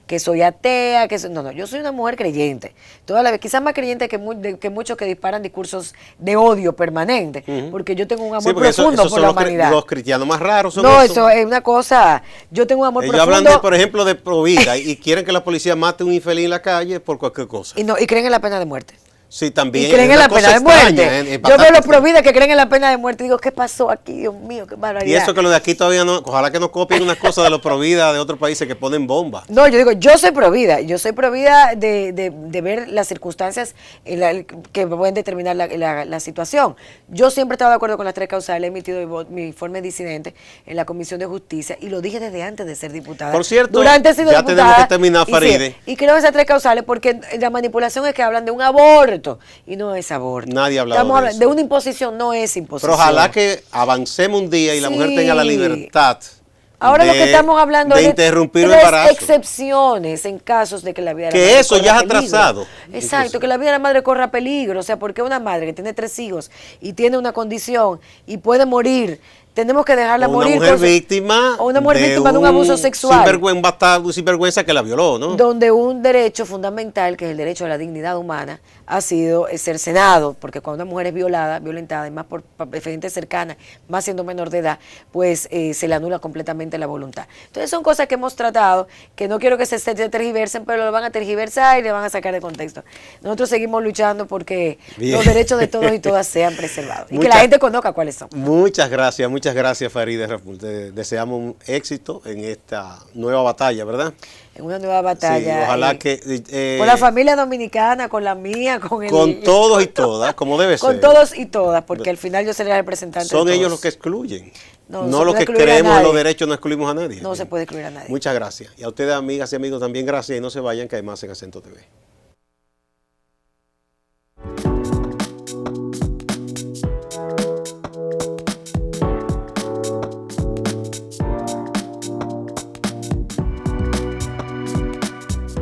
que soy atea, no, yo soy una mujer creyente. Toda la vez, quizás más creyente que muchos que disparan discursos de odio permanente, porque yo tengo un amor profundo por la humanidad. Los cristianos más raros son No, eso es una cosa, yo tengo un amor Ellos profundo. hablan, por ejemplo, de provida y quieren que la policía mate a un infeliz en la calle por cualquier cosa. Y creen en la pena de muerte. Sí, también. Y creen en la pena de muerte. Yo veo los providas que creen en la pena de muerte y digo, ¿qué pasó aquí? Dios mío, qué barbaridad. Y eso que los de aquí todavía no, ojalá que no copien unas cosas de los providas de otros países que ponen bombas. No, yo digo, yo soy provida de ver las circunstancias que pueden determinar la situación. Yo siempre he estado de acuerdo con las 3 causales, he emitido mi informe disidente en la Comisión de Justicia y lo dije desde antes de ser diputada. Por cierto, durante he sido ya diputada, tenemos que terminar, Faride. Y creo en esas 3 causales porque la manipulación es que hablan de un aborto y no es aborto. Nadie ha hablado de eso. De una imposición, no es imposición. Pero ojalá que avancemos un día y la mujer tenga la libertad. Ahora lo que estamos hablando de es interrumpir un de embarazo. excepciones en casos de que la vida de la madre que eso ya es peligro. atrasado. Exacto, incluso. que la vida de la madre corra peligro. O sea, porque una madre que tiene 3 hijos y tiene una condición y puede morir, tenemos que dejarla morir. Una mujer víctima. O una mujer víctima de un abuso sexual. Un sinvergüenza que la violó, ¿no? Donde un derecho fundamental, que es el derecho a la dignidad humana, ha sido cercenado, porque cuando una mujer es violentada, y más por gente cercana, más siendo menor de edad, pues se le anula completamente la voluntad. Entonces son cosas que hemos tratado, que no quiero que se tergiversen, pero lo van a tergiversar y le van a sacar de contexto. Nosotros seguimos luchando porque los derechos de todos y todas sean preservados. Y que la gente conozca cuáles son. Muchas gracias, Faride. Deseamos un éxito en esta nueva batalla, ¿verdad? En una nueva batalla. Sí, ojalá que... con la familia dominicana, con la mía, con todos y todas, como debe ser. Con todos y todas, porque al final yo seré la representante Son de todos. ellos los que excluyen. No los que creemos en los derechos, no excluimos a nadie. No se puede excluir a nadie. Muchas gracias. Y a ustedes, amigas y amigos, también gracias. Y no se vayan, que hay más en Acento TV.